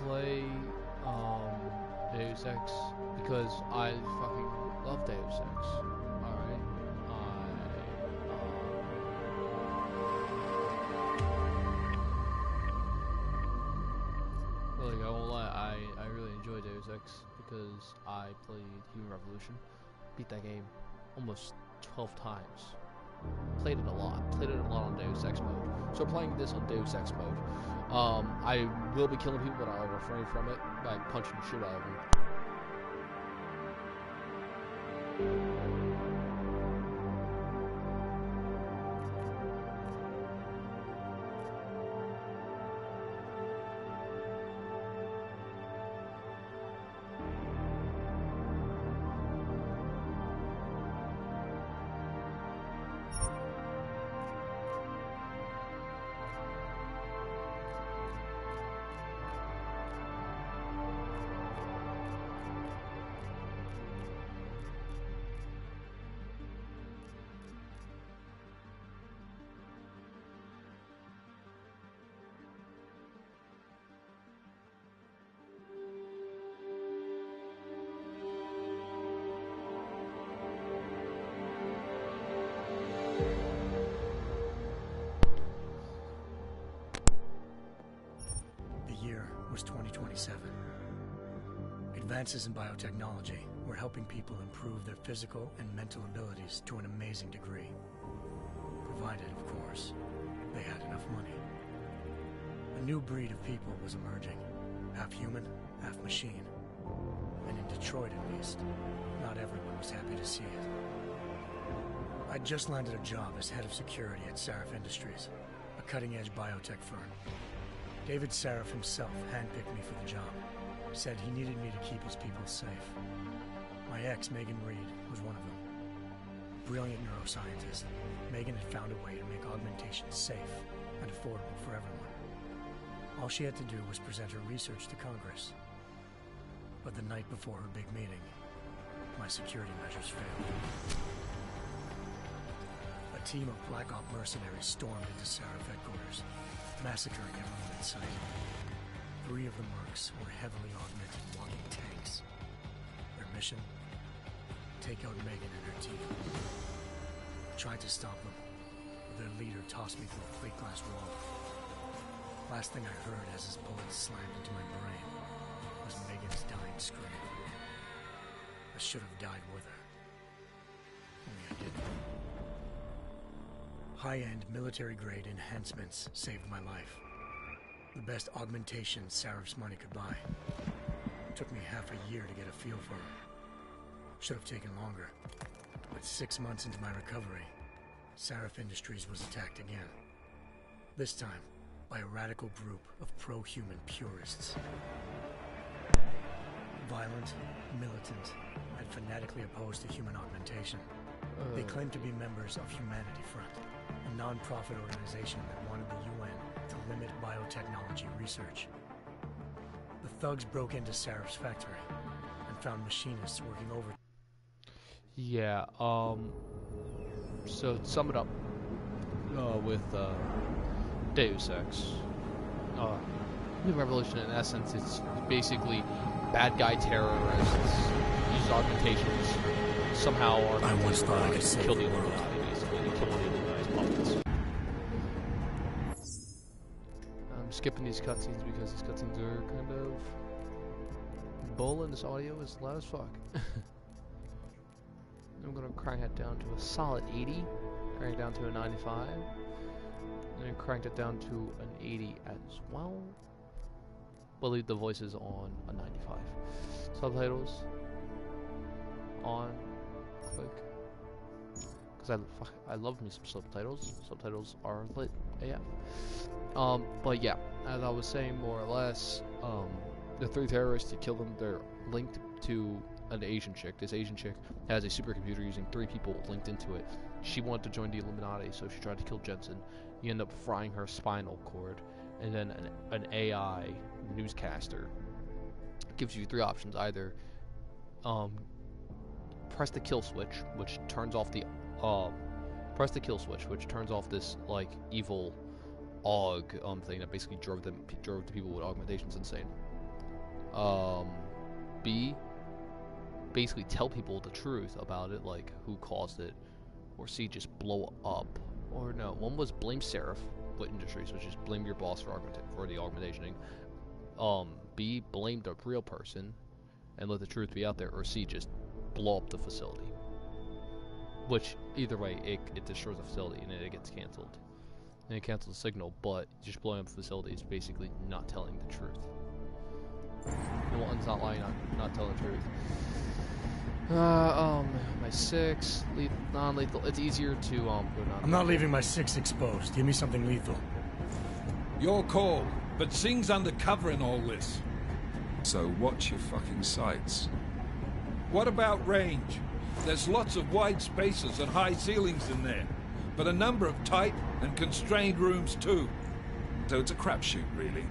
play Deus Ex because I fucking love Deus Ex. Alright? Really, I won't lie, I really enjoy Deus Ex because I played Human Revolution. Beat that game almost 12 times. Played it a lot on Deus Ex mode. So I'm playing this on Deus Ex mode. I will be killing people, but I'll refrain from it by punching the shit out of them. Was 2027. Advances in biotechnology were helping people improve their physical and mental abilities to an amazing degree. Provided, of course, they had enough money. A new breed of people was emerging, half human, half machine. And in Detroit, at least, not everyone was happy to see it. I'd just landed a job as head of security at Sarif Industries, a cutting-edge biotech firm. David Sarif himself handpicked me for the job. Said he needed me to keep his people safe. My ex, Megan Reed, was one of them. Brilliant neuroscientist, Megan had found a way to make augmentation safe and affordable for everyone. All she had to do was present her research to Congress. But the night before her big meeting, my security measures failed. A team of Black Op mercenaries stormed into Sarif headquarters, massacring everyone in sight. 3 of the mercs were heavily augmented walking tanks. Their mission? Take out Megan and her team. I tried to stop them, but their leader tossed me through a plate glass wall. Last thing I heard as his bullet slammed into my brain was Megan's dying scream. I should have died with her. Only I didn't. High-end military-grade enhancements saved my life. The best augmentation Sarif's money could buy. Took me half a year to get a feel for her. Should have taken longer. But 6 months into my recovery, Sarif Industries was attacked again. This time, by a radical group of pro-human purists. Violent, militant, and fanatically opposed to human augmentation. They claimed to be members of Humanity Front, a non-profit organization that wanted the UN to limit biotechnology research. The thugs broke into Sarif's factory and found machinists working over. Yeah, so to sum it up, with, Deus Ex, New Revolution, in essence, it's basically bad guy terrorists, use augmentations, somehow are I once thought I could kill the Illuminati, basically, and kill one of the Illuminati's puppets. I'm skipping these cutscenes because these cutscenes are kind of bull and this audio is loud as fuck. I'm gonna crank it down to a solid 80, crank it down to a 95, and then crank it down to an 80 as well. We'll leave the voices on a 95. Subtitles on, click, because I love me some subtitles. Subtitles are lit AF. But yeah, as I was saying, more or less, the 3 terrorists, to kill them, they're linked to an Asian chick. This Asian chick has a supercomputer using 3 people linked into it. She wanted to join the Illuminati, so she tried to kill Jensen. You end up frying her spinal cord, and then an AI newscaster gives you 3 options: either press the kill switch, which turns off the this like evil aug thing that basically drove the people with augmentations insane, B, basically tell people the truth about it, like who caused it, or C, just blow up. Or no, one was blame Seraph with Industries, which is blame your boss for the augmentationing. B, blame the real person and let the truth be out there, or C, just blow up the facility. Which, either way, it destroys the facility and it gets cancelled. And it cancels the signal, but just blowing up the facility is basically not telling the truth. And one's not lying, not telling the truth. My 6, non-lethal. It's easier to, go non-lethal. I'm not leaving my 6 exposed. Give me something lethal. Your call, but Singh's undercover in all this. So watch your fucking sights. What about range? There's lots of wide spaces and high ceilings in there, but a number of tight and constrained rooms too. So it's a crapshoot, really.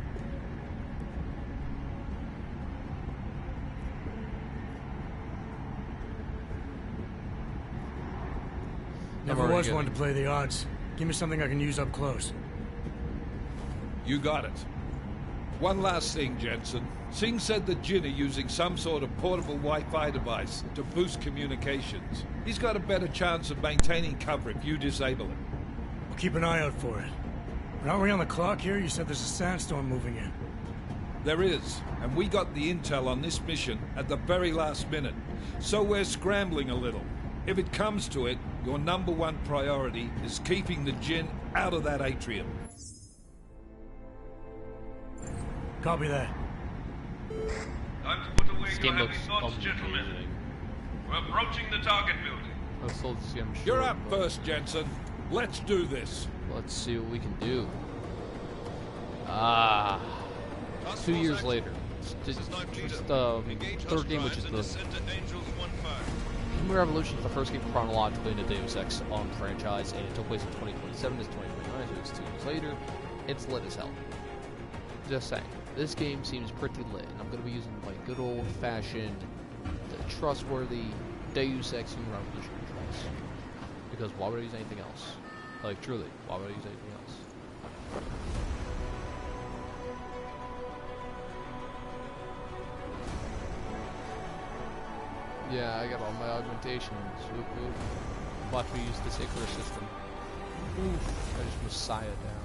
Never was one to play the odds. Give me something I can use up close. You got it. One last thing, Jensen. Singh said that Jin are using some sort of portable Wi-Fi device to boost communications. He's got a better chance of maintaining cover if you disable it. We'll keep an eye out for it. But aren't we on the clock here? You said there's a sandstorm moving in. There is, and we got the intel on this mission at the very last minute. So we're scrambling a little. If it comes to it, your #1 priority is keeping the Jin out of that atrium. Copy that. Time to put away This your game heavy looks thoughts, gentlemen. amazing. We're approaching the target building. I still see I'm sure, You're up but first, Jensen. Let's do this. let's see what we can do. 2 years later. It's the third game, which is the Human Revolution is the first game chronologically in the Deus Ex franchise, and it took place in 2027. It's 2029, so it's 2 years later. It's lit as hell. Just saying. This game seems pretty lit, and I'm going to be using my good old-fashioned, trustworthy Deus Ex Human Revolution controls. Because why would I use anything else? Like, truly, why would I use anything else? Yeah, I got all my augmentations. Whoop, whoop. Watch me use the Sickler system. Oof, I just Messiah down.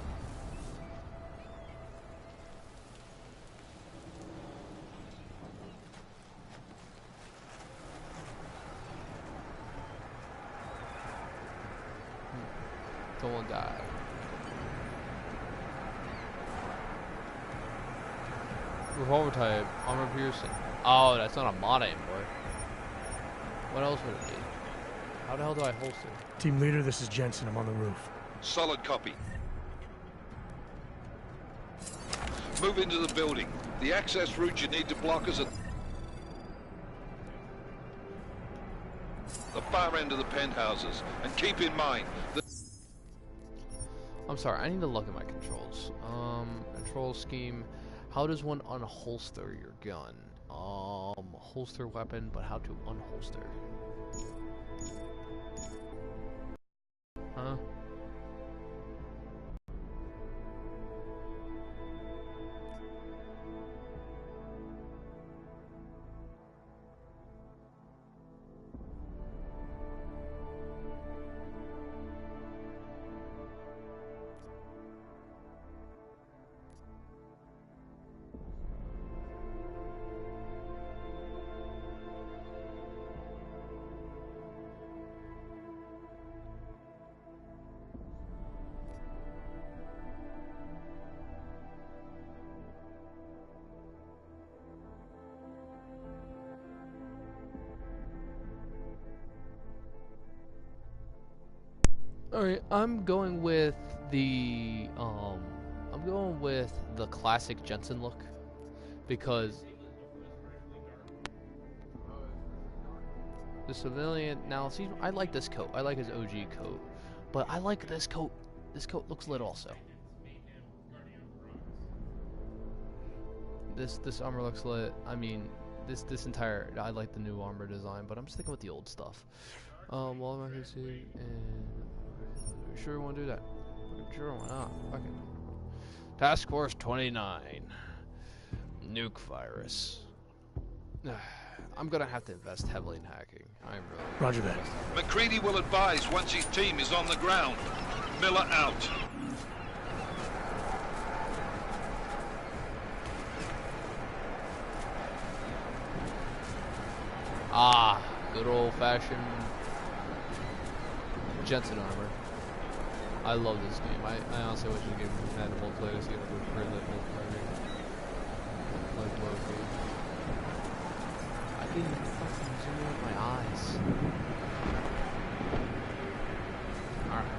Someone died. Revolver type, armor piercing. Oh, that's not a mod anymore. What else would it be? How the hell do I holster? Team leader, this is Jensen. I'm on the roof. Solid copy. Move into the building. The access route you need to block is at the far end of the penthouses. And keep in mind that... I'm sorry, I need to look at my controls. Control scheme. How does one unholster your gun? Holster weapon, but how to unholster? Huh? Alright, I'm going with the classic Jensen look, because the civilian, now see, I like this coat, I like his OG coat, but I like this coat looks lit also. This armor looks lit. I mean, this entire, I like the new armor design, but I'm sticking with the old stuff. Well, I can see, and sure we want to do that. Sure, why not? Fuck it. Task Force 29. Nuke virus. I'm gonna have to invest heavily in hacking. I'm really. Roger that. McCready will advise once his team is on the ground. Miller out. Ah, good old-fashioned Jensen armor. I love this game. I honestly wish the game had a multiplayer. This game would be pretty lit multiplayer. Like Loki. I didn't fucking zoom in with my eyes. Alright.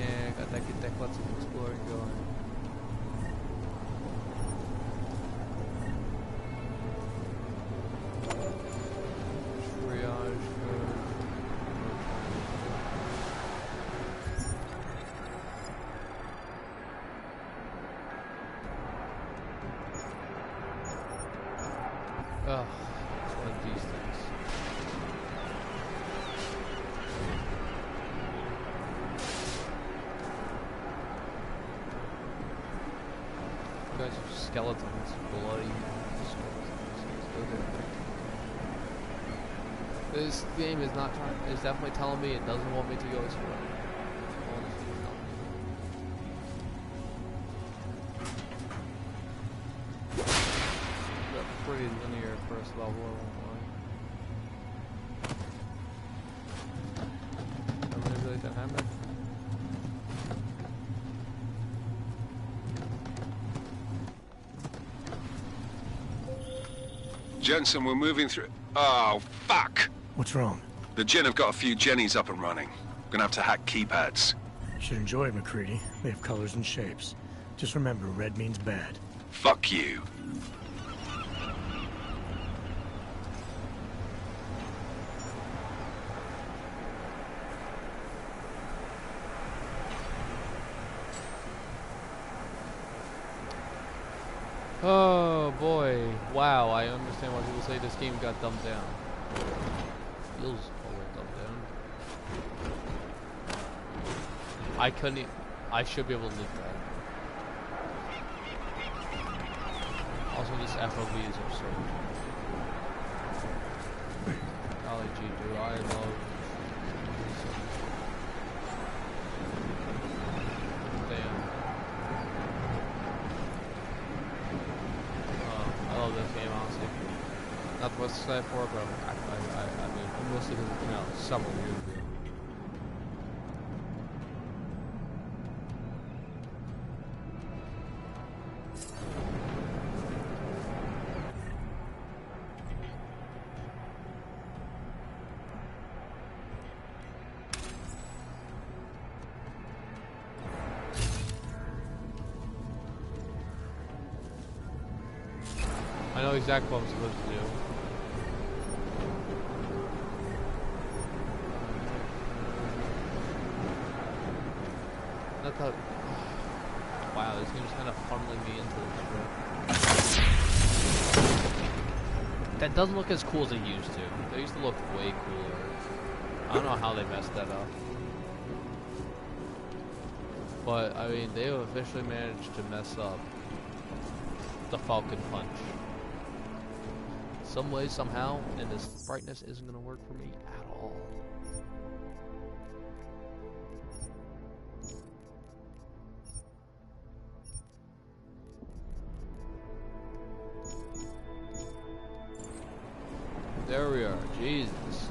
Yeah, get that clutch of exploring going. Oh, it's one of these things. You guys are skeletons, bloody skeletons. This game is not trying. It's definitely telling me it doesn't want me to go explore. Pretty linear first level, I won't lie. I manipulate that hammer. Jensen, we're moving through... Oh, fuck! What's wrong? The Jinn have got a few Jennies up and running. Gonna have to hack keypads. Should enjoy it, McCready. They have colors and shapes. Just remember, red means bad. Fuck you. Oh boy, wow, I understand why people say this game got dumbed down. Feels a little dumbed down. I couldn't I should be able to leak that. Also, this FOV is absurd. Golly gee, dude, I love this game, honestly. Not the most excited for it, but I mean, I mostly because it came out several years ago. I know exactly what I'm supposed to do. Not that. Wow, this game's kind of funneling me into this shit. That doesn't look as cool as it used to. They used to look way cooler. I don't know how they messed that up. But, I mean, they have officially managed to mess up the Falcon Punch. Some way, somehow, and this brightness isn't going to work for me at all. There we are. Jesus.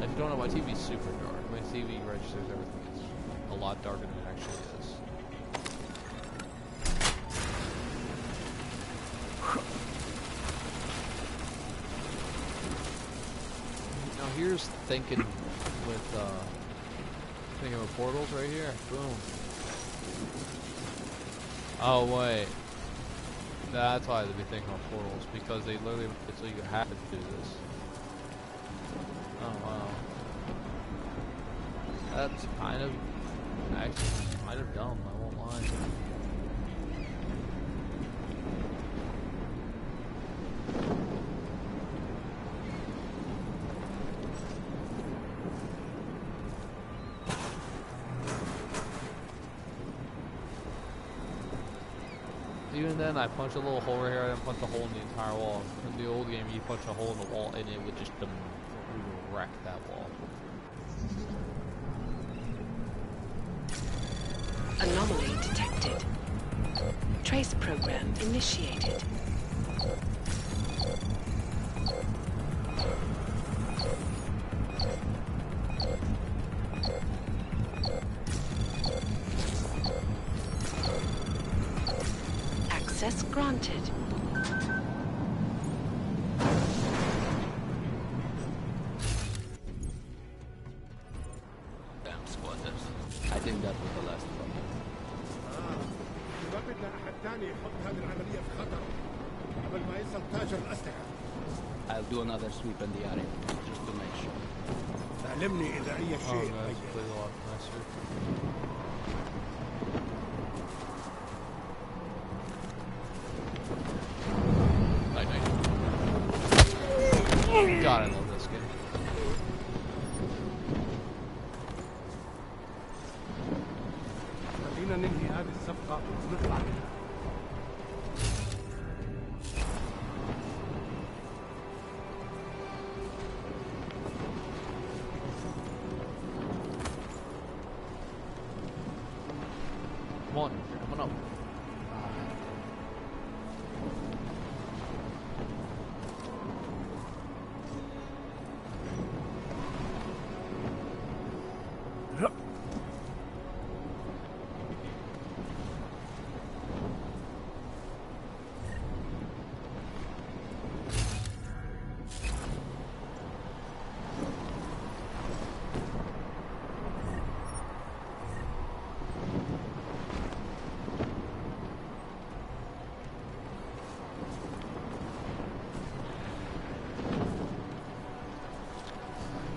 If you don't know, my TV's super dark. My TV registers everything. It's a lot darker than it actually is. Now here's thinking with portals right here. Boom. Oh wait. That's why they'd be thinking of portals, because they literally, so you have to do this. Oh wow. That's kind of, actually, kind of dumb, I won't lie. Even then, I punched a little hole right here. I didn't punch a hole in the entire wall. In the old game, you punch a hole in the wall, and it would just wreck that wall. Anomaly detected. Trace program initiated. Access granted. Damn squatters. I think that was the last one. يبقى بدنا أحد تاني يحط هذه العملية في خطر قبل ما يصل تاجر الأسلحة. I'll do another sweep in the area, just to make sure. علمني إذا أي Oh, شيء guys, غير. plays a lot nicer. Night, night. God, I love this game. خلينا ننهي هذه الصفقة ونطلع منها. Come on, coming up.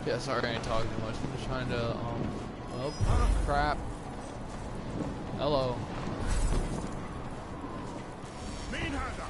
Yeah, sorry I ain't talking too much. I'm just trying to, oh, crap. Hello. مين هذا؟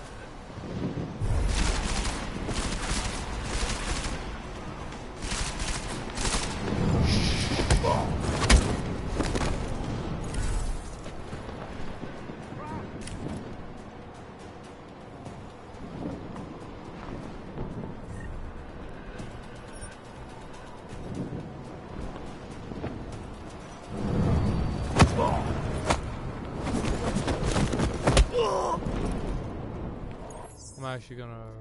I'm actually gonna...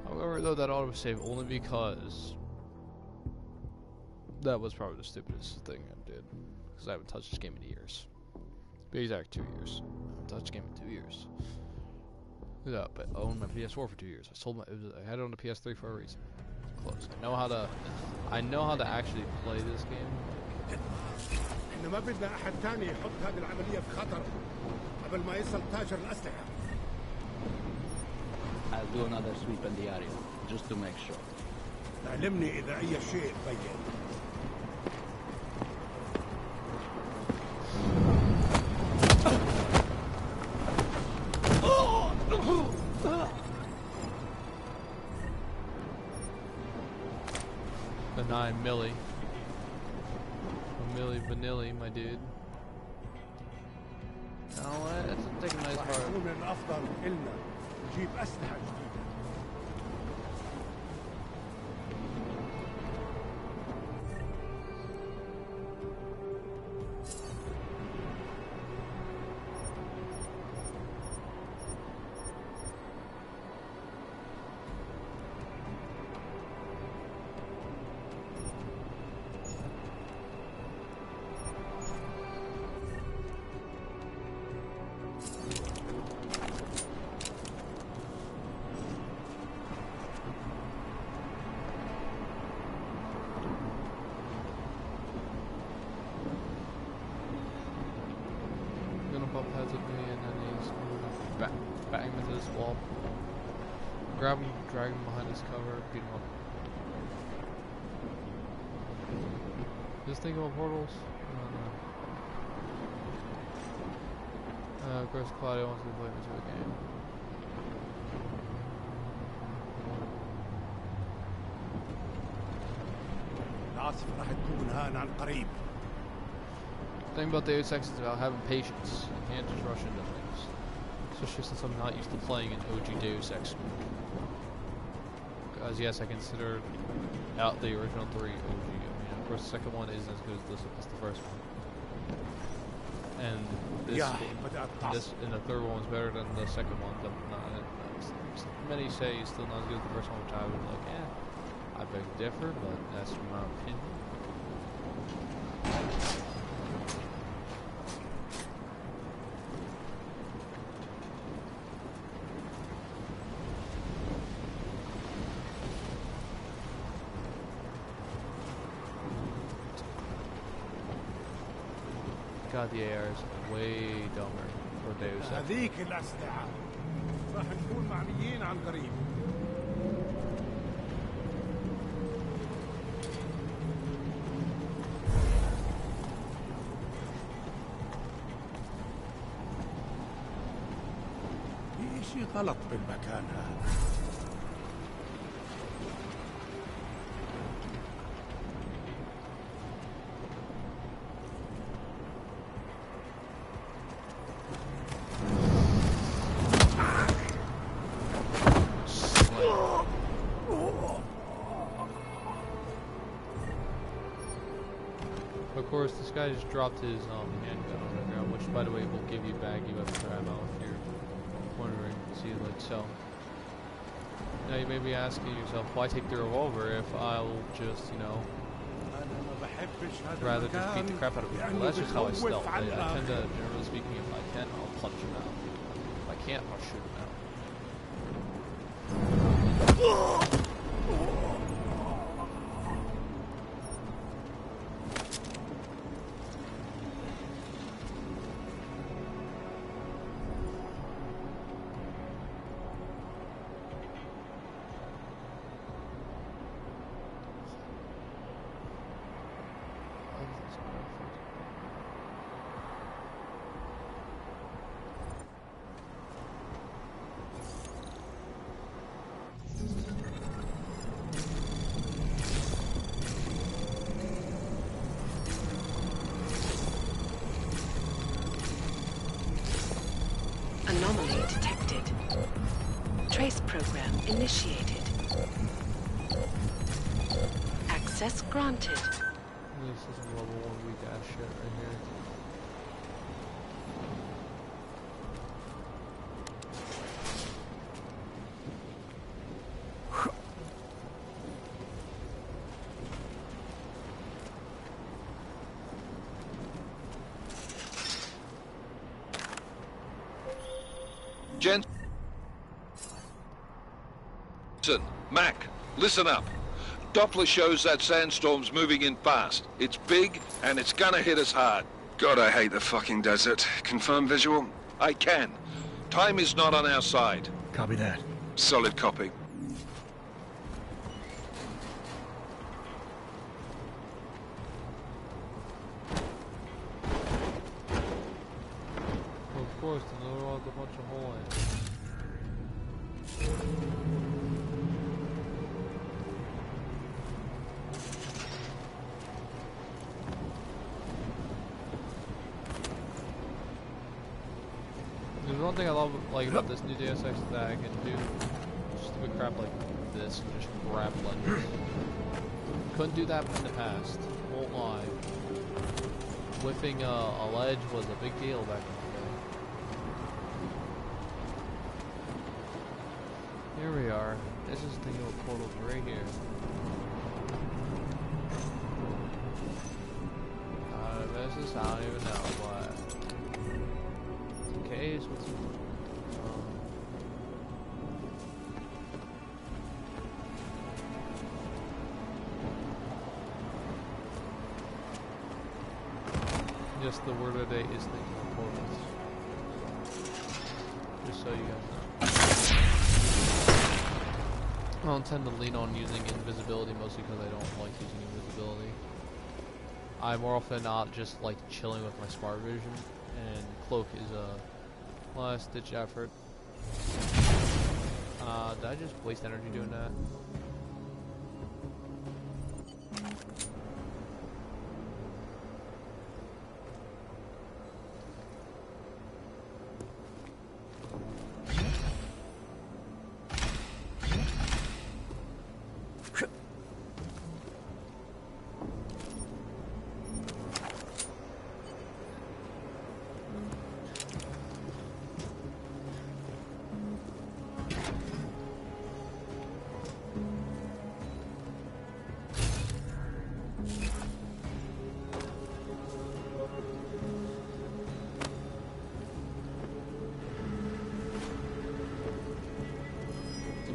However, though, that autosave only because... That was probably the stupidest thing I did. Because I haven't touched this game in years. To be exact, 2 years. I haven't touched the game in 2 years. Yeah, but I owned my PS4 for 2 years. I sold my... I had it on the PS3 for a reason. Close. I know how to actually play this game. إحنا ما بدنا أحد تاني يحط هذه العملية في خطر قبل ما يصل تاجر الأسلحة. I'll do another sweep in the area, just to make sure. علمني إذا أي شيء غير. The 9 milli. Milli Vanilli, my dude. You know what? Let's take a nice راح part. يكون من الأفضل إلنا نجيب أسلحة جديدة. Gonna bump heads with me and then he's gonna bang him into this wall. Grab him, drag him behind this cover, beat him up. Just think about portals? Of course Claudio wants to play me to a game. العاصفة راح تكون هان عن قريب. thing about Deus Ex is about having patience. You can't just rush into things. Especially since I'm not used to playing an OG Deus Ex. Because yes, I consider out the original 3 OG. I mean, of course, the second one isn't as good as the first one. And this, and the third one was better than the second one. But many say it's still not as good as the first one, which I would be like, I beg to differ, but that's my opinion. God, the AR is way dumber for Deus Ex. هذيك الأسلحة راح نكون معنيين عن قريب. في شيء غلط بالمكان هذا. Of course, this guy just dropped his handgun on the ground, which, by the way, will give you baggy weapon ammo if you're wondering. See, like so. Now you may be asking yourself, why take the revolver if I'll just, you know, rather just beat the crap out of people? Well, that's just how I stealth. I tend to, generally speaking, if I can, I'll punch him out. If I can't, I'll shoot him out. Anomaly detected. Trace program initiated. Access granted. This is level 1 weak ass shit right here. Jensen, Mac, listen up. Doppler shows that sandstorm's moving in fast. It's big, and it's gonna hit us hard. God, I hate the fucking desert. Confirm visual? I can. Time is not on our side. Copy that. Solid copy. Of course, another one with a bunch of hole in. There's one thing I love about this new Deus Ex that I can do stupid crap like this and just grab ledges. Couldn't do that in the past. Won't lie. Whiffing a ledge was a big deal back in the day. Here we are. This is the old portal right here. This is, I don't even know what. Okay, so what's just the word of the day is thinking of portals. Just so you guys know. I don't tend to lean on using invisibility mostly because I don't like using invisibility. I more often not just like chilling with my smart vision, and cloak is a last ditch effort. Did I just waste energy doing that?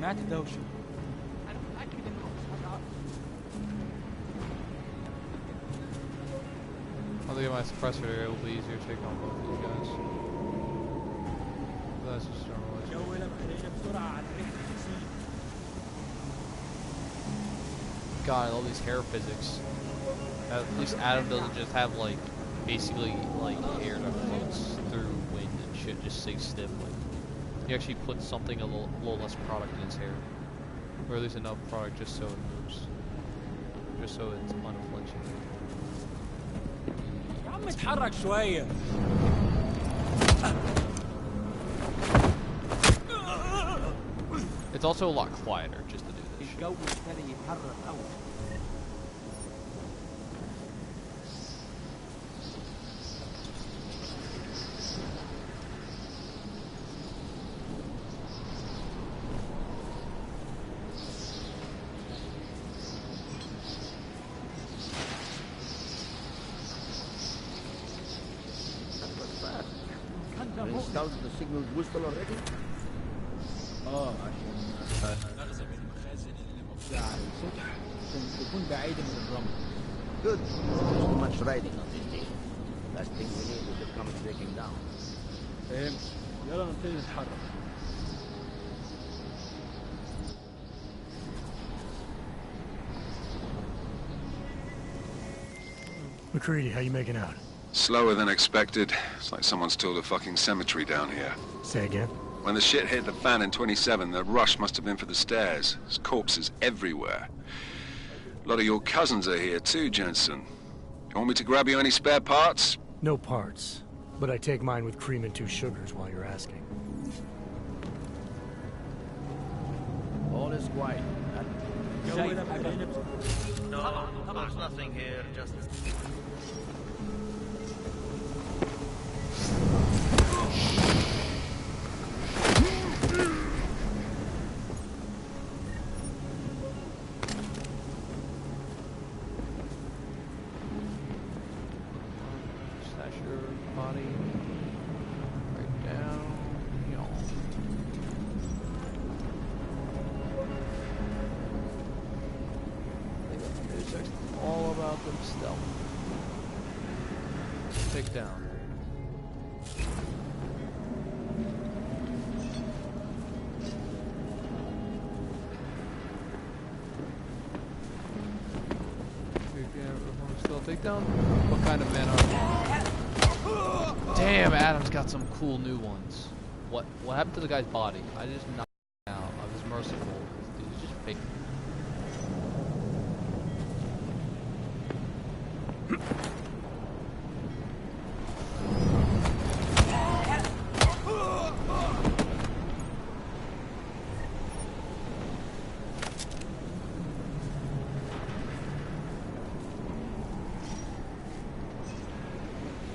سمعت دوشة. أنا متأكد إنهم اتحركوا. I'll get my suppressor area, it will be easier to take on both of these guys. That's just normalized. God, I love these hair physics. At least Adam doesn't just have like basically like hair that floats through wind and shit, just stays stiff. Like he actually puts something a little less product in his hair, or at least enough product just so it moves, just so it's unflinching. يا عم اتحرك شوية. It's also a lot quieter just to do this shit. الجو ابتدى يتحرك أوي. Installed the signal whistle already? عشان نغزة من المخازن اللي موزعة على السطح عشان تكون بعيدة من الرمل. Good. There's too much riding on this thing. Last thing we need is it comes breaking down. فهمت. يلا نبتدي نتحرك. McCready, how you making out? Slower than expected. It's like someone's tilled a fucking cemetery down here. Say again? When the shit hit the fan in 27, the rush must have been for the stairs. There's corpses everywhere. A lot of your cousins are here too, Jensen. You want me to grab you any spare parts? No parts. But I take mine with cream and 2 sugars while you're asking. All is quiet. No, there's nothing here, just... Stash your body right down. It's all about them stealth. Take down. Still take down? What kind of men are? Damn, Adam's got some cool new ones. What happened to the guy's body? I just knocked him out. I was merciful. This dude's just fake.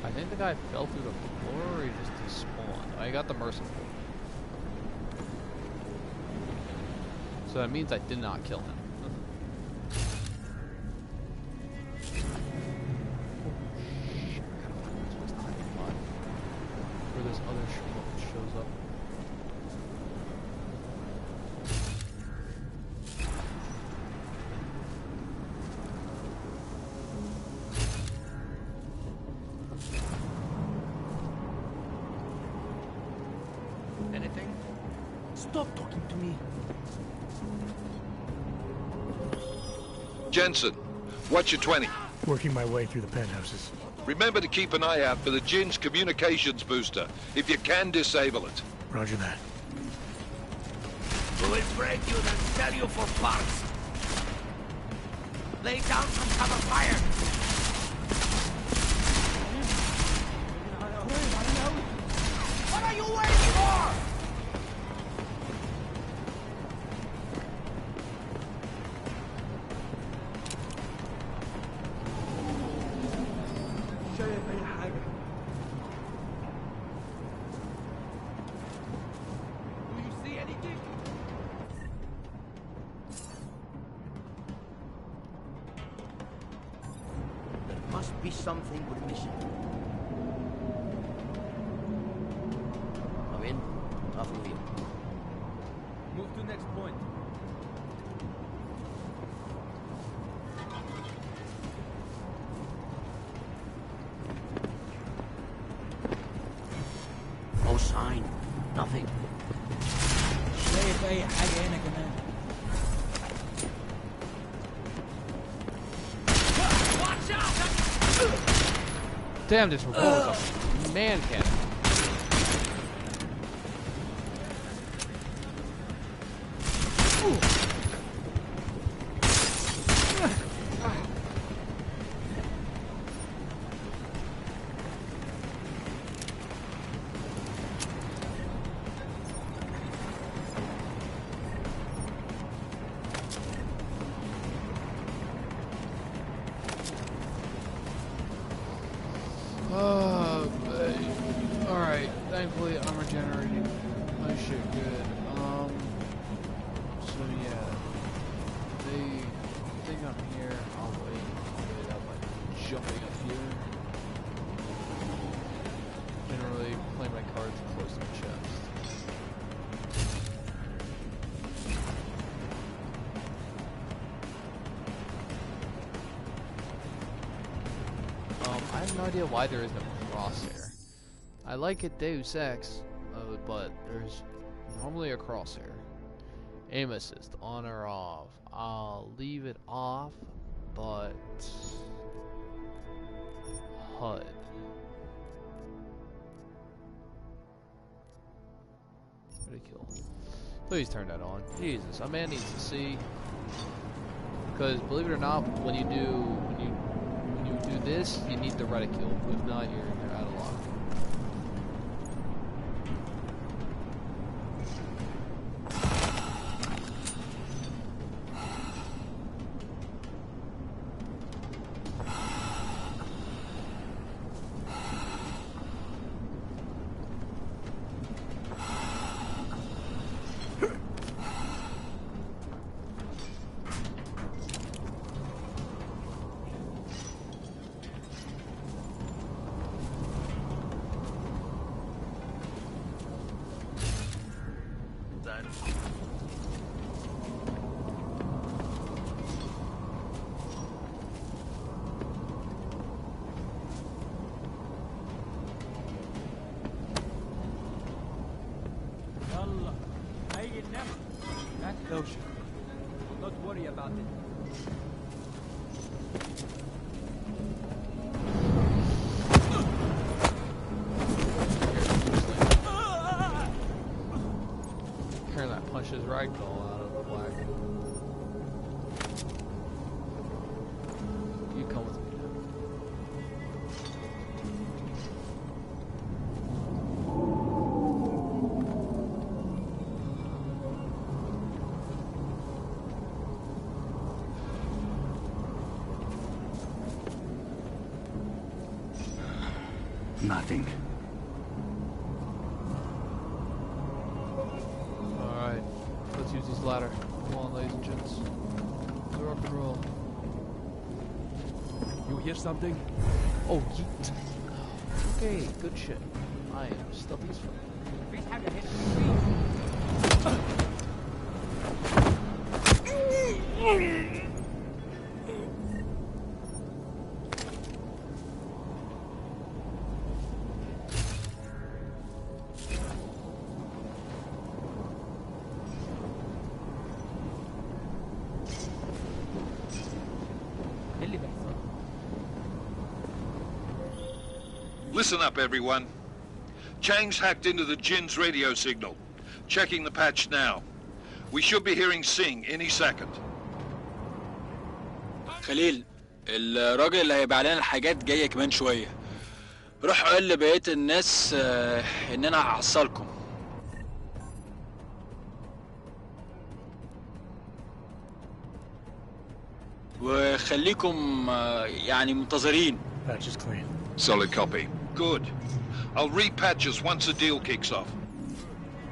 I think the guy fell through the floor or he just despawned. I got the merciful. So that means I did not kill him. Where this other shows up. Anything? Stop talking to me. Jensen, what's your 20? Working my way through the penthouses. Remember to keep an eye out for the Jin's communications booster. If you can, disable it. Roger that. We will break you and sell you for parts. Lay down some cover fire. What are you waiting for? Do you see anything? There must be something we're missing. Come in. Off of you. Move to next point. No sign. Nothing. شايف أي حاجة هنا كمان. Damn, this revolver is a man cannon. Alright, thankfully I'm regenerating my shit good. So yeah. They think I'm here, I'll wait up by jumping up here. Generally play my cards close to my chest. I have no idea why there is no crosshair. I like it Deus Ex, but there's normally a crosshair. Aim assist, on or off. I'll leave it off, but HUD. Ridicule. Please turn that on. Jesus, a man needs to see. Because believe it or not, when you do this, you need the reticule. If not, you're out of luck. Ocean. Not worry about it. Carrying that punches ragdoll out of the black. You come with me now. Nothing. Alright, let's use this ladder. Come on, ladies and gents. Let's rock and roll. You hear something? Oh, yeet. Okay, good shit. I am stealthy as fuck. Listen up, everyone. Chang's hacked into the Jin's radio signal. Checking the patch now. We should be hearing Singh any second. خليل، الراجل اللي هيبيع لنا الحاجات جاي كمان شوية. روح قول لبقية الناس إن أنا هحصلكم. وخليكم يعني منتظرين. Patch is clean. Solid copy. Good. I'll repatch us once the deal kicks off.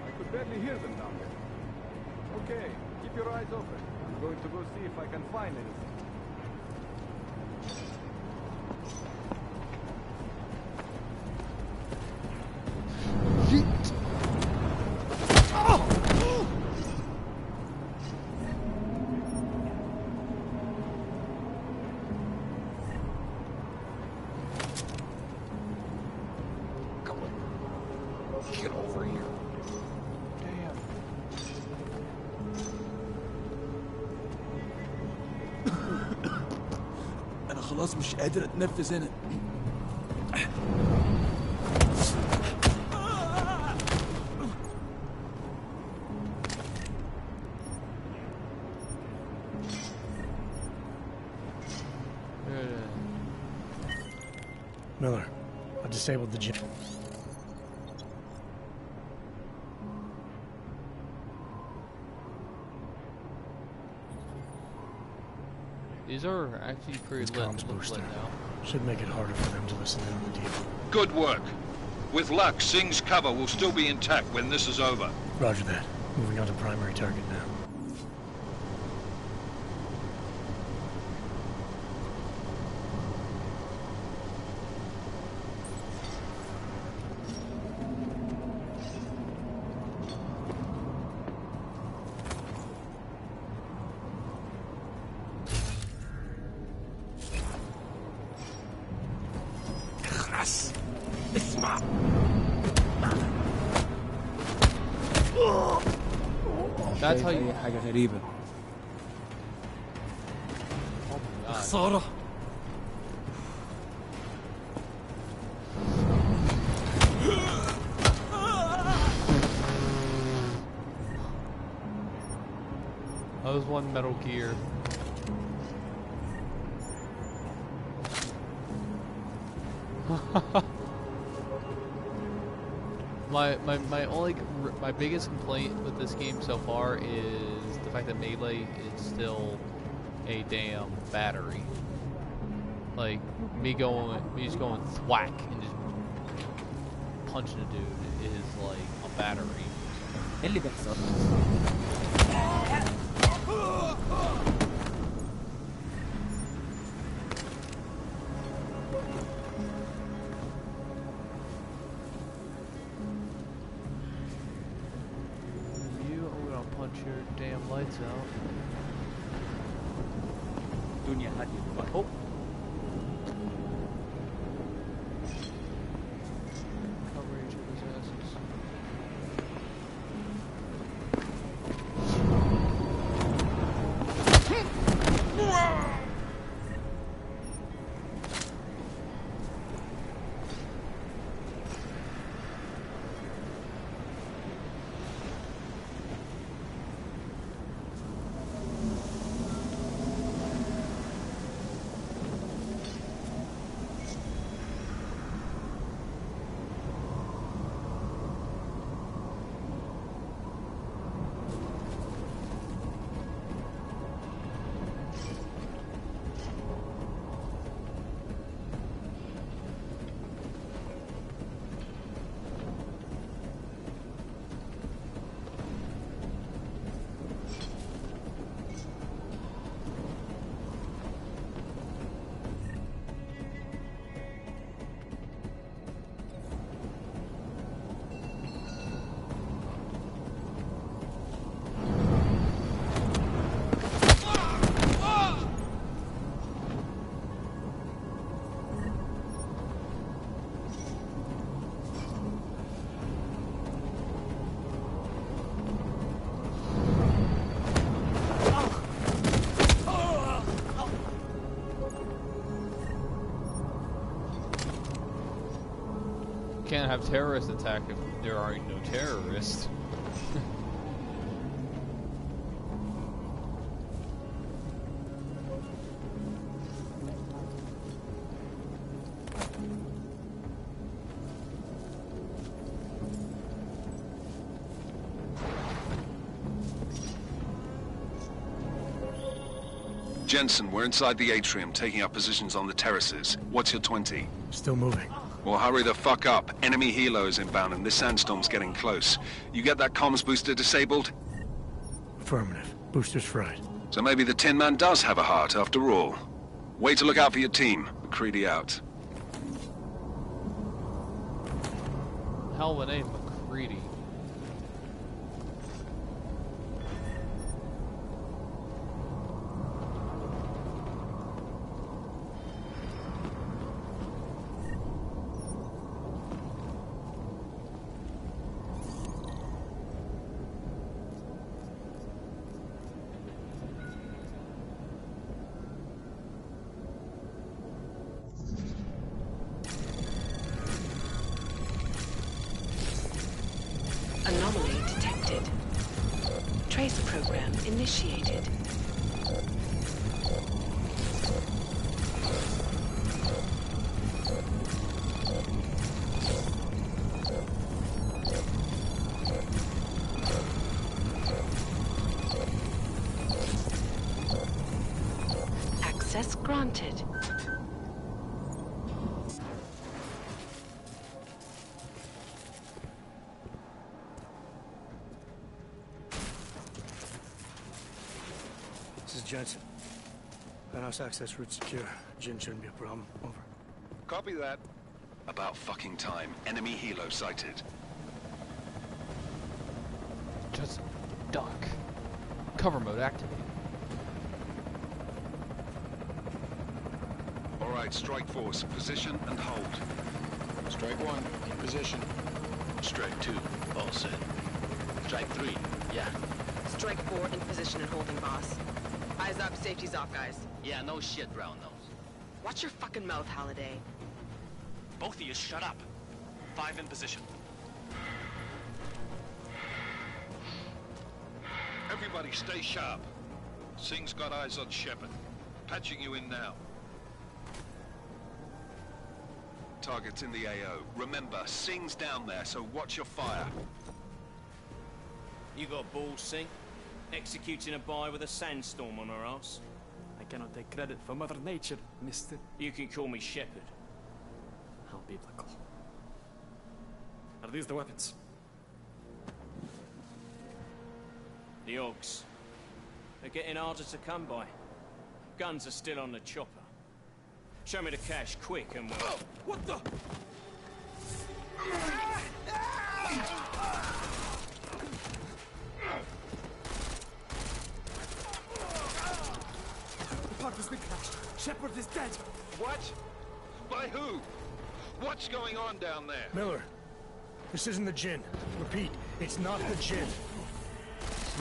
I could barely hear them down there. Okay, keep your eyes open. I'm going to go see if I can find anything. Get over here. Damn. انا خلاص مش قادر اتنفس هنا. Miller, I disabled the gym. These are actually pretty Comms booster should make it harder for them to listen in on the deal. Good work. With luck, Singh's cover will still be intact when this is over. Roger that. Moving on to primary target now. That's how you. حاجة غريبة. خسارة. That was one Metal Gear. My biggest complaint with this game so far is the fact that melee is still a damn battery. Like me just going thwack and just punching a dude is like a battery. اللي بيحصل؟ Your damn lights out. الدنيا هادية. Oh. Cover each of his asses. Can't have terrorists attack if there are no terrorists. Jensen, we're inside the atrium, taking up positions on the terraces. What's your 20? Still moving. Well, hurry the fuck up. Enemy helo is inbound and this sandstorm's getting close. You get that comms booster disabled? Affirmative. Booster's fried. So maybe the Tin Man does have a heart after all. Way to look out for your team. McCready out. Hell of a name, McCready. initiated. Access granted. This is Jensen. Penthouse access route secure. Jin shouldn't be a problem. Over. Copy that. About fucking time. Enemy helo sighted. Just duck. Cover mode activated. Alright, strike force. Position and hold. Strike 1, in position. Strike 2, all set. Strike 3, yeah. Strike 4, in position and holding, boss. Eyes up, safety's off, guys. Yeah, no shit, brown nose. Watch your fucking mouth, Halliday. Both of you shut up. 5 in position. Everybody stay sharp. Singh's got eyes on Shepard. Patching you in now. Target's in the AO. Remember, Singh's down there, so watch your fire. You got balls, Singh? Executing a buy with a sandstorm on her ass? I cannot take credit for Mother Nature, mister. You can call me Shepard. How biblical. Are these the weapons? The Ogs. They're getting harder to come by. Guns are still on the chopper. Show me the cash, quick, and we'll... Oh, what the? The park has been crashed. Shepard is dead. What? By who? What's going on down there? Miller, this isn't the Jinn. Repeat, it's not the Jinn.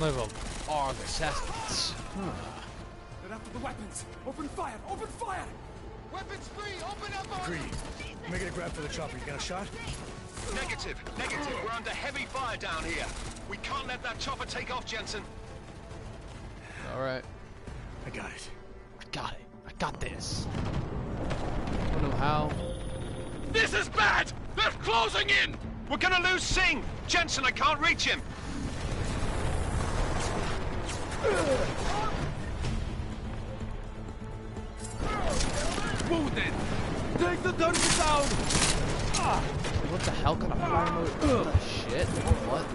Level are the Saskins. They're after the weapons. Open fire! Open fire! Weapons free! Open up! Agreed. Making a grab for the chopper. You got a shot? Negative. Negative. We're under heavy fire down here. We can't let that chopper take off, Jensen. Alright. I got it. I got it. I got this. I don't know how. This is bad! They're closing in! We're gonna lose Singh! Jensen, I can't reach him! Wounded! Take the turret down! What the hell kind of fire mode? What the shit? What?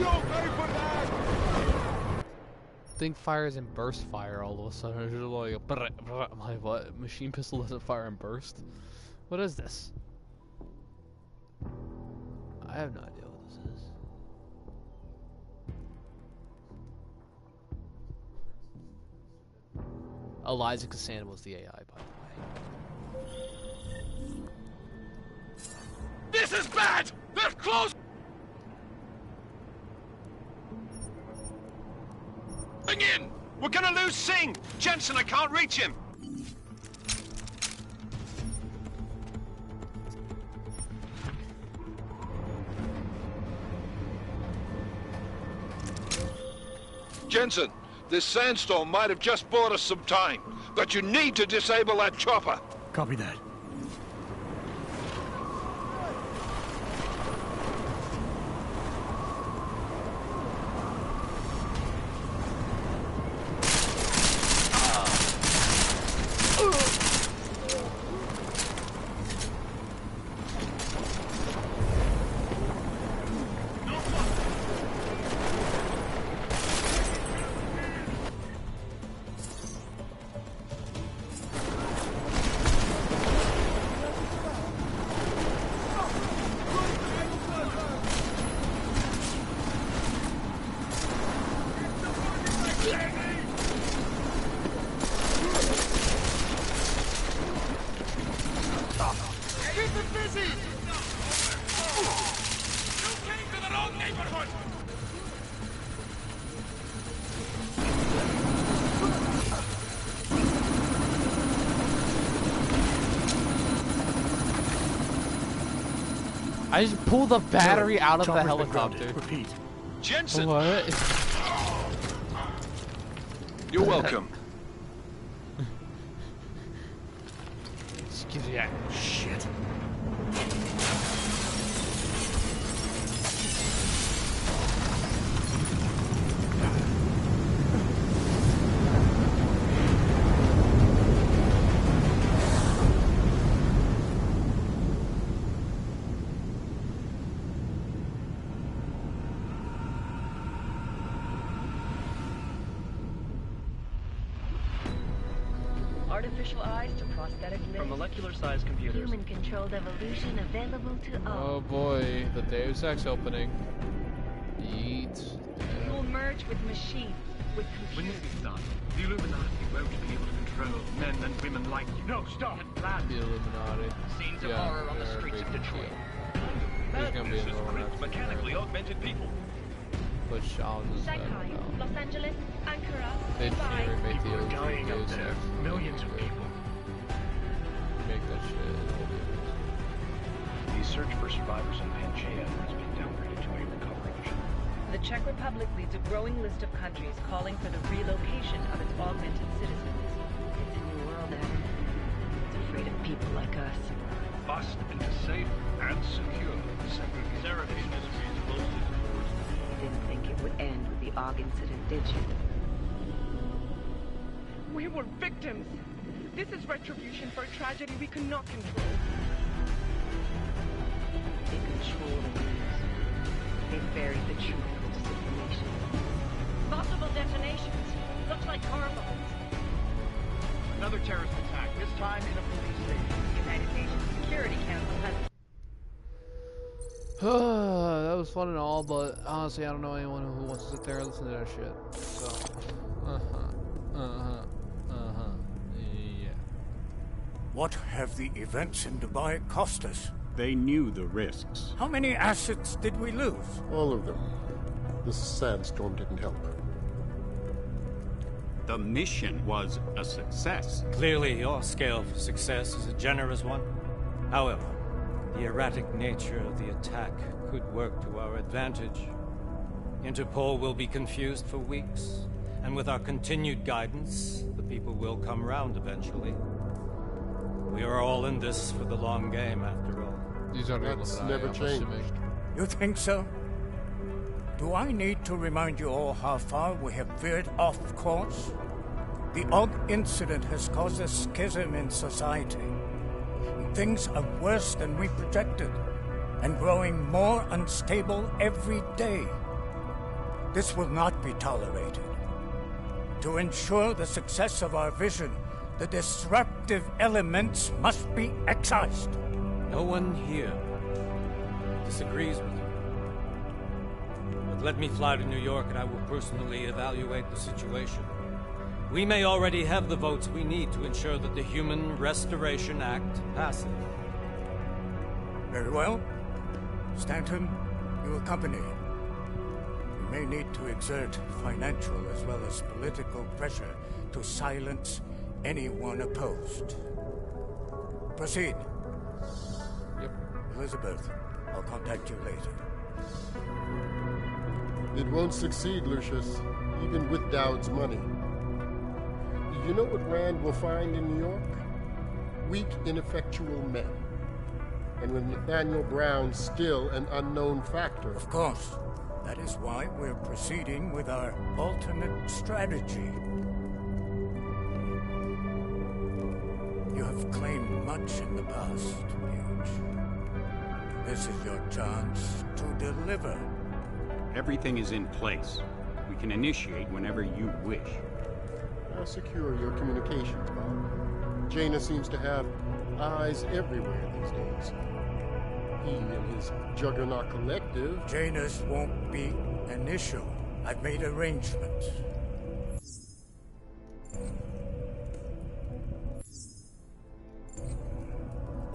Don't pay for that! Thing fires in burst fire all of a sudden. It's just like, I'm like, what? Machine pistol doesn't fire in burst? What is this? I have no idea what this is. Eliza Cassandra was the AI, by the way. This is bad! They're closing in! We're gonna lose Singh! Jensen, I can't reach him! Jensen, this sandstorm might have just bought us some time, but you need to disable that chopper. Copy that. I just pulled the battery out of the helicopter. Repeat. Jensen! What? You're welcome. Skizzy. Shit. Artificial eyes to prosthetic limbs. From molecular-sized computers. Human-controlled evolution available to all. Oh boy, the Deus Ex opening. Yeet. We will merge with machines, with When computers. this is done, the Illuminati won't be able to control men and women like you. No, stop! The Illuminati. Scenes of Yeah, horror on the they're a streets of big Detroit. deal. There's gonna be Madness an has gripped overlap. mechanically augmented people. Push on the Shanghai, Los Angeles, Ankara, They Dubai. remake the People are OG dying up Deus there. Ex. Millions of people. Make that shit. The search for survivors in Pangaea has been downgraded to a recovery mission. The Czech Republic leads a growing list of countries calling for the relocation of its augmented citizens. It's a new world, Adam. It's afraid of people like us. Bust into safe and secure segregation is closely towards. You didn't think it would end with the AUG incident, did you? We were victims. This is retribution for a tragedy we could not control. They control the news. They buried the truth with disinformation. Multiple detonations. Looks like car bombs. Another terrorist attack, this time in a police station. The United Nations Security Council has... That was fun and all, but honestly, I don't know anyone who wants to sit there and listen to that shit. So, yeah. What have the events in Dubai cost us? They knew the risks. How many assets did we lose? All of them. This sandstorm didn't help. The mission was a success. Clearly, your scale for success is a generous one. However, the erratic nature of the attack could work to our advantage. Interpol will be confused for weeks, and with our continued guidance, the people will come round eventually. We are all in this for the long game, after all. These are That's never changed. You think so? Do I need to remind you all how far we have veered off course? The AUG incident has caused a schism in society. Things are worse than we projected, and growing more unstable every day. This will not be tolerated. To ensure the success of our vision, the disruptive elements must be excised. No one here disagrees with you. But let me fly to New York and I will personally evaluate the situation. We may already have the votes we need to ensure that the Human Restoration Act passes. Very well. Stanton, you accompany. We may need to exert financial as well as political pressure to silence anyone opposed. Proceed. Yep. Elizabeth, I'll contact you later. It won't succeed, Lucius, even with Dowd's money. You know what Rand will find in New York? Weak, ineffectual men. And with Nathaniel Brown still an unknown factor. Of course. That is why we're proceeding with our alternate strategy. You have claimed much in the past, Huge. This is your chance to deliver. Everything is in place. We can initiate whenever you wish. How secure your communications, Bob? Jaina seems to have eyes everywhere these days. He and his Juggernaut Collective... Janus won't be an issue. I've made arrangements.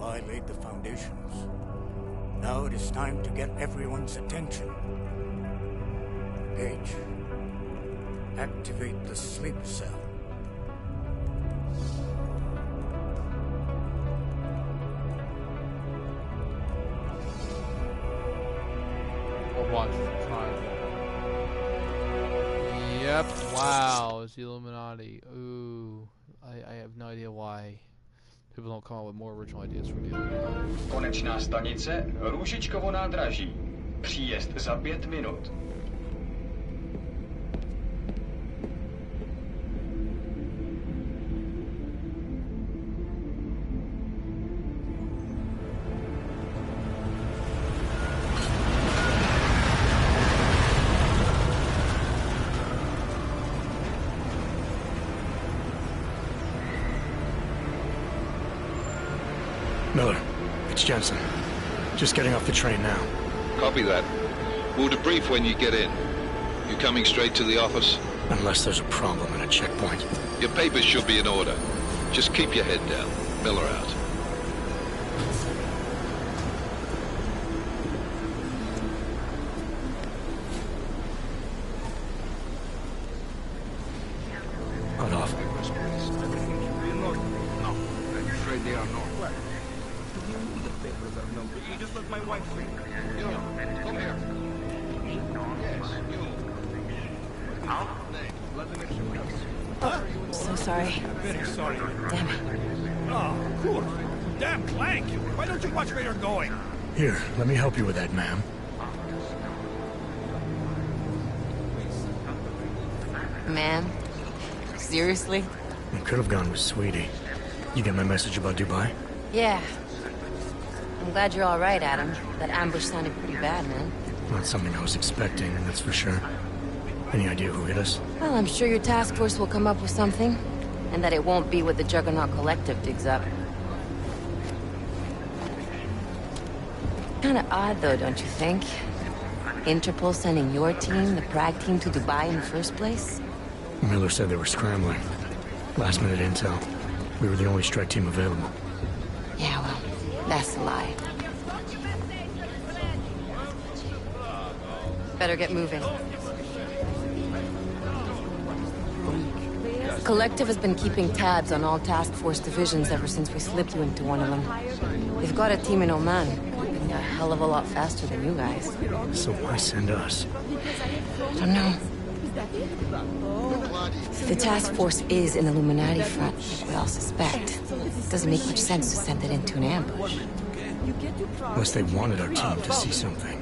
I laid the foundations. Now it is time to get everyone's attention. Page, activate the sleep cell. Or watch the trial. Yep. Wow. It's the Illuminati. Ooh. I have no idea why people don't come up with more original ideas for the Illuminati. Konečná stanice, Růžičkovo nádraží. Příjezd za 5 minut. Miller, it's Jensen. Just getting off the train now. Copy that. We'll debrief when you get in. You coming straight to the office? Unless there's a problem at a checkpoint. Your papers should be in order. Just keep your head down. Miller out. Hold off. No, I'm afraid they are not. You just let my wife think. You, come here. Yes, you. So sorry. Very sorry. Damn it. Oh, cool. Damn clank. Why don't you watch where you're going? Here, let me help you with that, ma'am. Ma'am? Seriously? I could have gone with Sweetie. You get my message about Dubai? Yeah. I'm glad you're all right, Adam. That ambush sounded pretty bad, man. Not something I was expecting, that's for sure. Any idea who hit us? Well, I'm sure your task force will come up with something. And that it won't be what the Juggernaut Collective digs up. Kinda odd, though, don't you think? Interpol sending your team, the Prague team, to Dubai in the first place? Miller said they were scrambling. Last minute intel. We were the only strike team available. Yeah, well, that's a lie. Better get moving. Collective has been keeping tabs on all task force divisions ever since we slipped you into one of them. They've got a team in Oman, moving a hell of a lot faster than you guys. So why send us? I don't know. If the task force is an Illuminati front, like we all suspect, it doesn't make much sense to send it into an ambush. Unless they wanted our team to see something.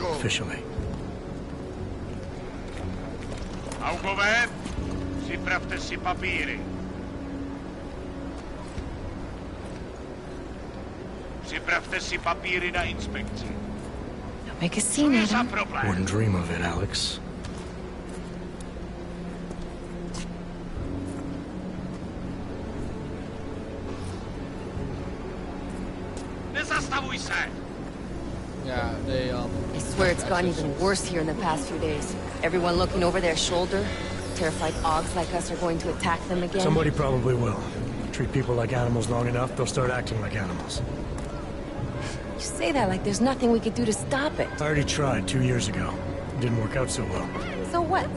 Officially. Augové, připravte si papíry. Připravte si papíry na inspekci. Don't make a scene, Adam. Wouldn't dream of it, Alex. Nezastavuj se! Yeah, they, I swear it's gotten even worse here in the past few days. Everyone looking over their shoulder. Terrified Augs like us are going to attack them again. Somebody probably will. Treat people like animals long enough, they'll start acting like animals. You say that like there's nothing we could do to stop it. I already tried 2 years ago. It didn't work out so well. So what?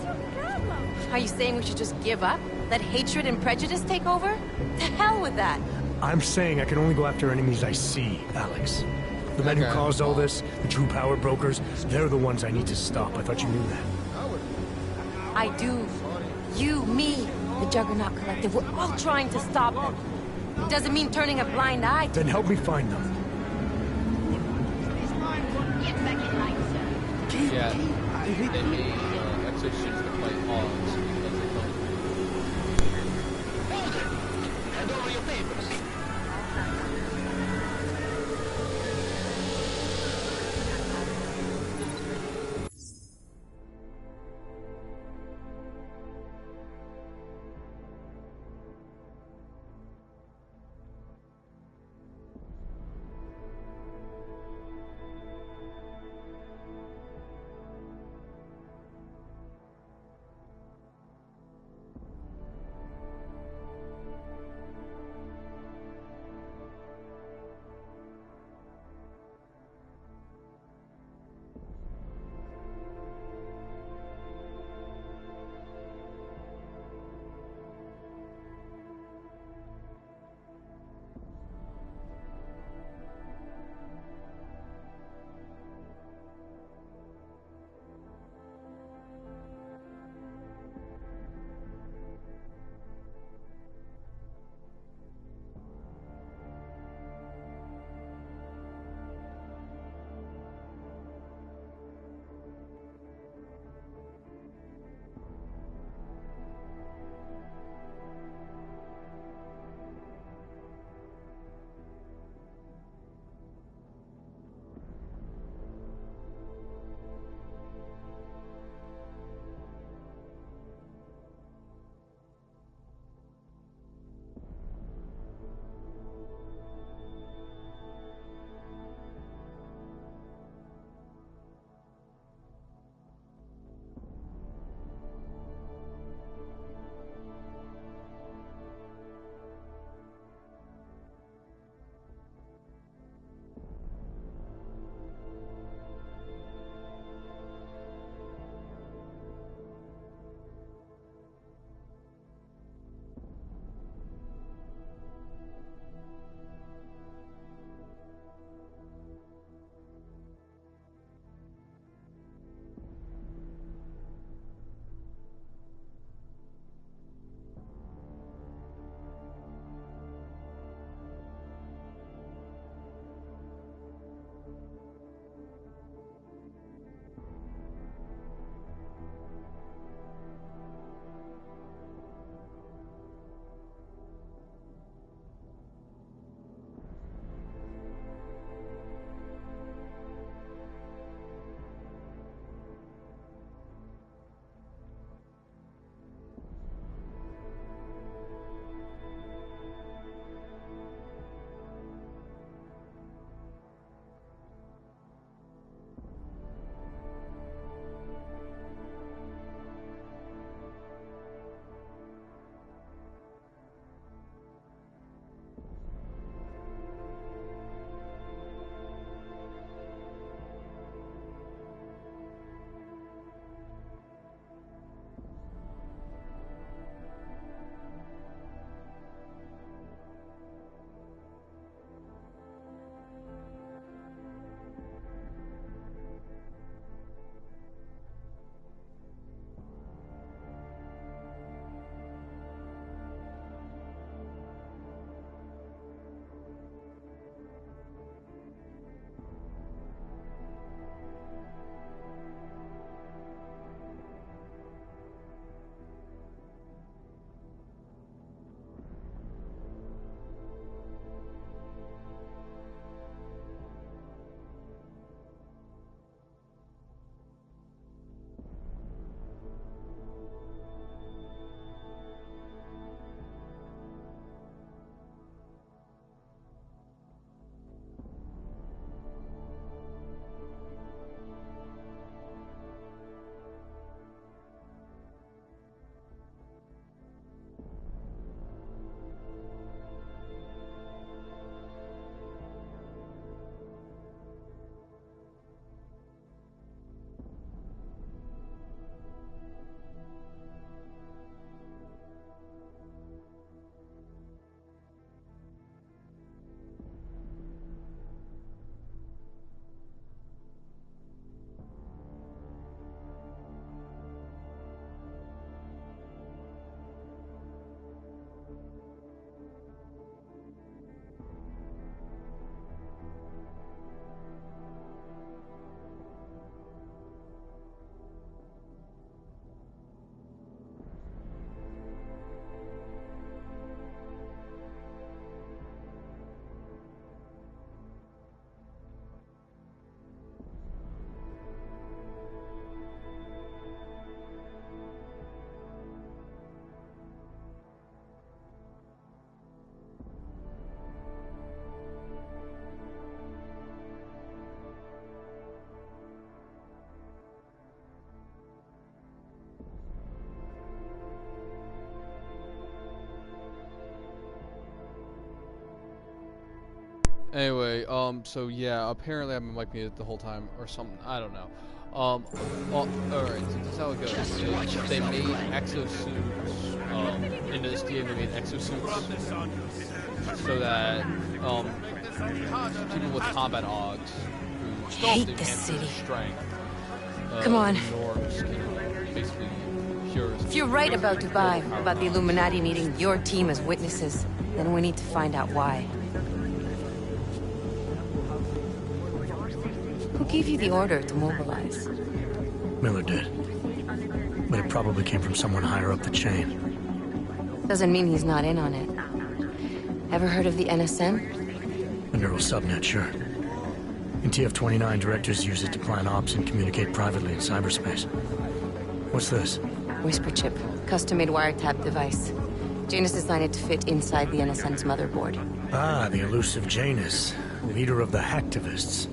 Are you saying we should just give up? Let hatred and prejudice take over? To hell with that! I'm saying I can only go after enemies I see, Alex. The men who caused all this, the true power brokers, they're the ones I need to stop. I thought you knew that. I do. You, me, the Juggernaut Collective, we're all trying to stop them. It doesn't mean turning a blind eye to Then help me find them. yeah, they may exosuits to fight Augs because they don't. Hold it! Hand over your papers. Anyway, so yeah, apparently I've been wiping it the whole time or something. I don't know. Well, alright, so this is how it goes. They made exosuits, in this game they made exosuits so that, people with combat ogs who Hate they this can't city. use strength, Come on. norms can basically cure. If you're right about Dubai, about the Illuminati needing your team as witnesses, then we need to find out why. Who gave you the order to mobilize? Miller did. But it probably came from someone higher up the chain. Doesn't mean he's not in on it. Ever heard of the NSM? The neural subnet, sure. In TF-29, directors use it to plan ops and communicate privately in cyberspace. What's this? Whisper chip. Custom-made wiretap device. Janus designed it to fit inside the NSM's motherboard. Ah, the elusive Janus. Leader of the hacktivists.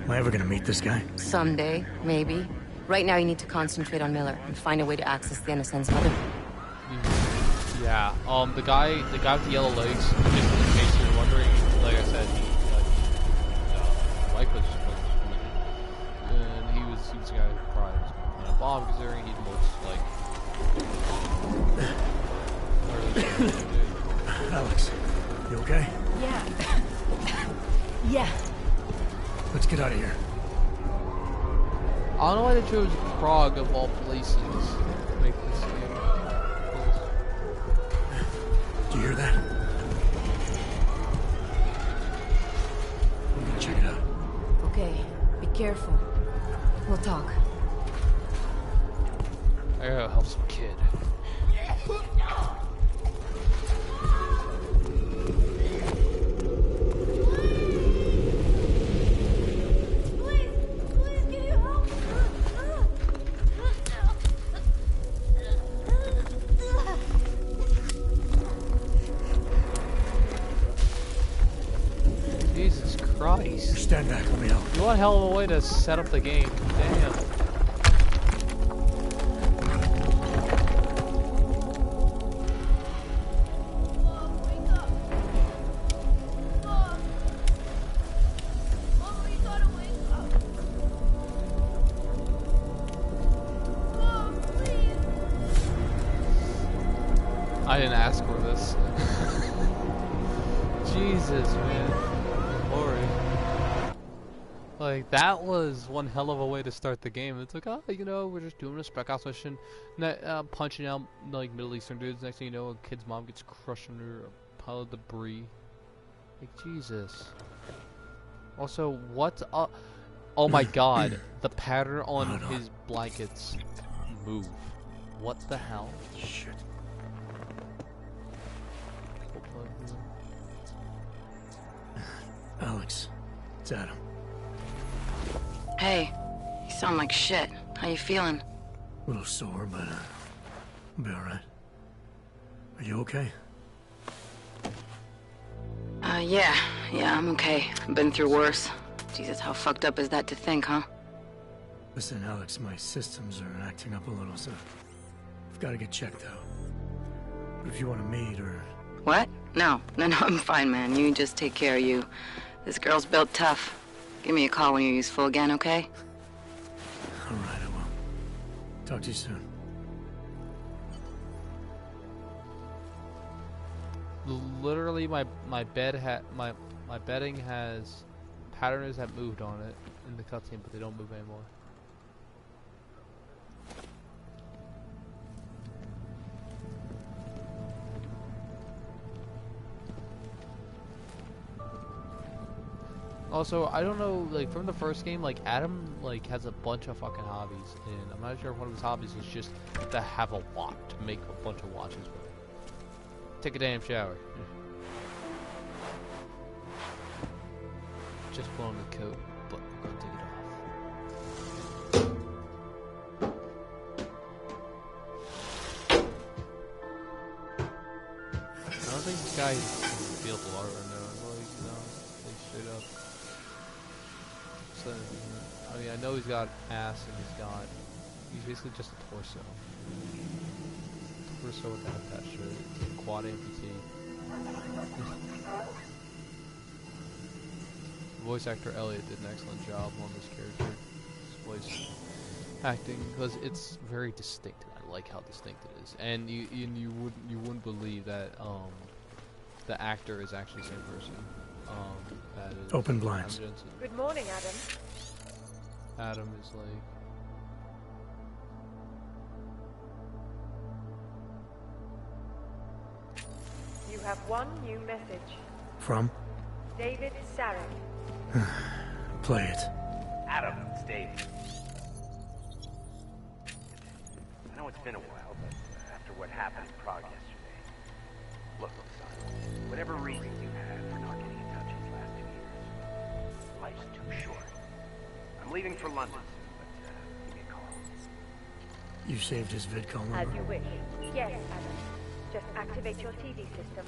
Am I ever gonna meet this guy? Someday, maybe. Right now you need to concentrate on Miller and find a way to access the NSM's motherboard. Yeah, the guy with the yellow legs, just in case you're wondering, like I said, Mike was and he was the guy who probably was on a bomb, considering he looks like... Alex, you okay? Yeah. Yeah. Let's get out of here. I don't know why they chose Prague of all places to make this game. Do you hear that? I'm gonna check it out. Okay, be careful. We'll talk. I gotta help some kid. Jesus Christ. Stand back, let me help. You want a hell of a way to set up the game. Damn. I didn't ask for this. Jesus, man. Glory. Like, that was one hell of a way to start the game. It's like, oh, you know, we're just doing a spec ops mission, punching out, like, Middle Eastern dudes. Next thing you know, a kid's mom gets crushed under a pile of debris. Like, Jesus. Also, what? Oh my god. The pattern on his blankets move. What the hell? Shit. Alex, it's Adam. Hey, you sound like shit. How you feeling? A little sore, but I'll be alright. Are you okay? Yeah, I'm okay. I've been through worse. Jesus, how fucked up is that to think, huh? Listen, Alex, my systems are acting up a little, so I've got to get checked out. But if you want to meet or... What? No, I'm fine, man. You just take care of you. This girl's built tough. Give me a call when you're useful again, okay? Alright, I will. Talk to you soon. Literally, my bed my bedding has patterns that moved on it in the cutscene, but they don't move anymore. Also, I don't know, like, from the first game, like, Adam, like, has a bunch of fucking hobbies, and I'm not sure if one of his hobbies is just to have a watch, to make a bunch of watches with. Take a damn shower. Just put on the coat, but I'm gonna take it off. I don't think this guy can feel the art right now, like, you know, like, straight up. So, I mean, I know he's got ass and he's basically just a torso. Torso without that shirt. Quad amputee. voice actor Elliot did an excellent job on this character, his voice acting, because it's very distinct. I like how distinct it is, and you wouldn't believe that the actor is actually the same person. That is Open blinds. Jensen. Good morning, Adam. Adam is like. You have one new message. From? David Sarek. Play it. Adam, it's Dave. I know it's been a while, but after what happened in Prague yesterday... Look, son, whatever reason you had for not getting in touch these last 2 years, life's too short. I'm leaving for London, but give me a call. You saved his vidcall number? As you wish. Yes, Adam. Just activate your TV system.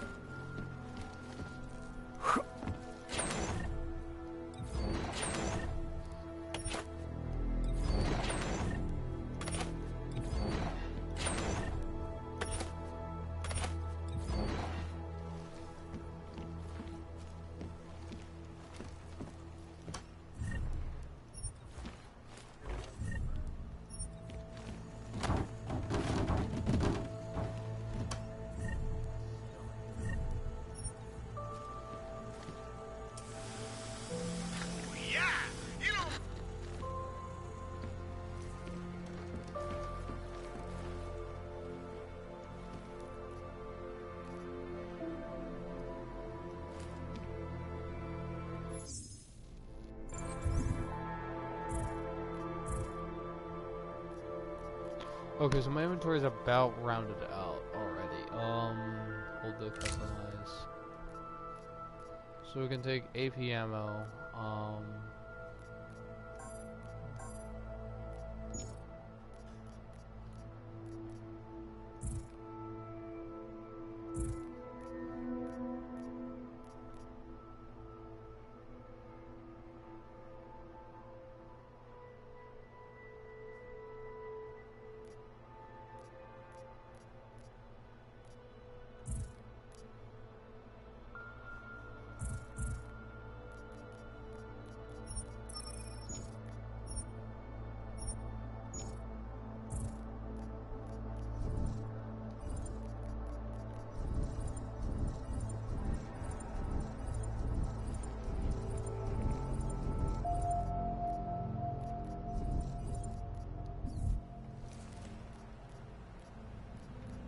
Okay, so my inventory is about rounded out already. Hold the customize. So we can take AP ammo.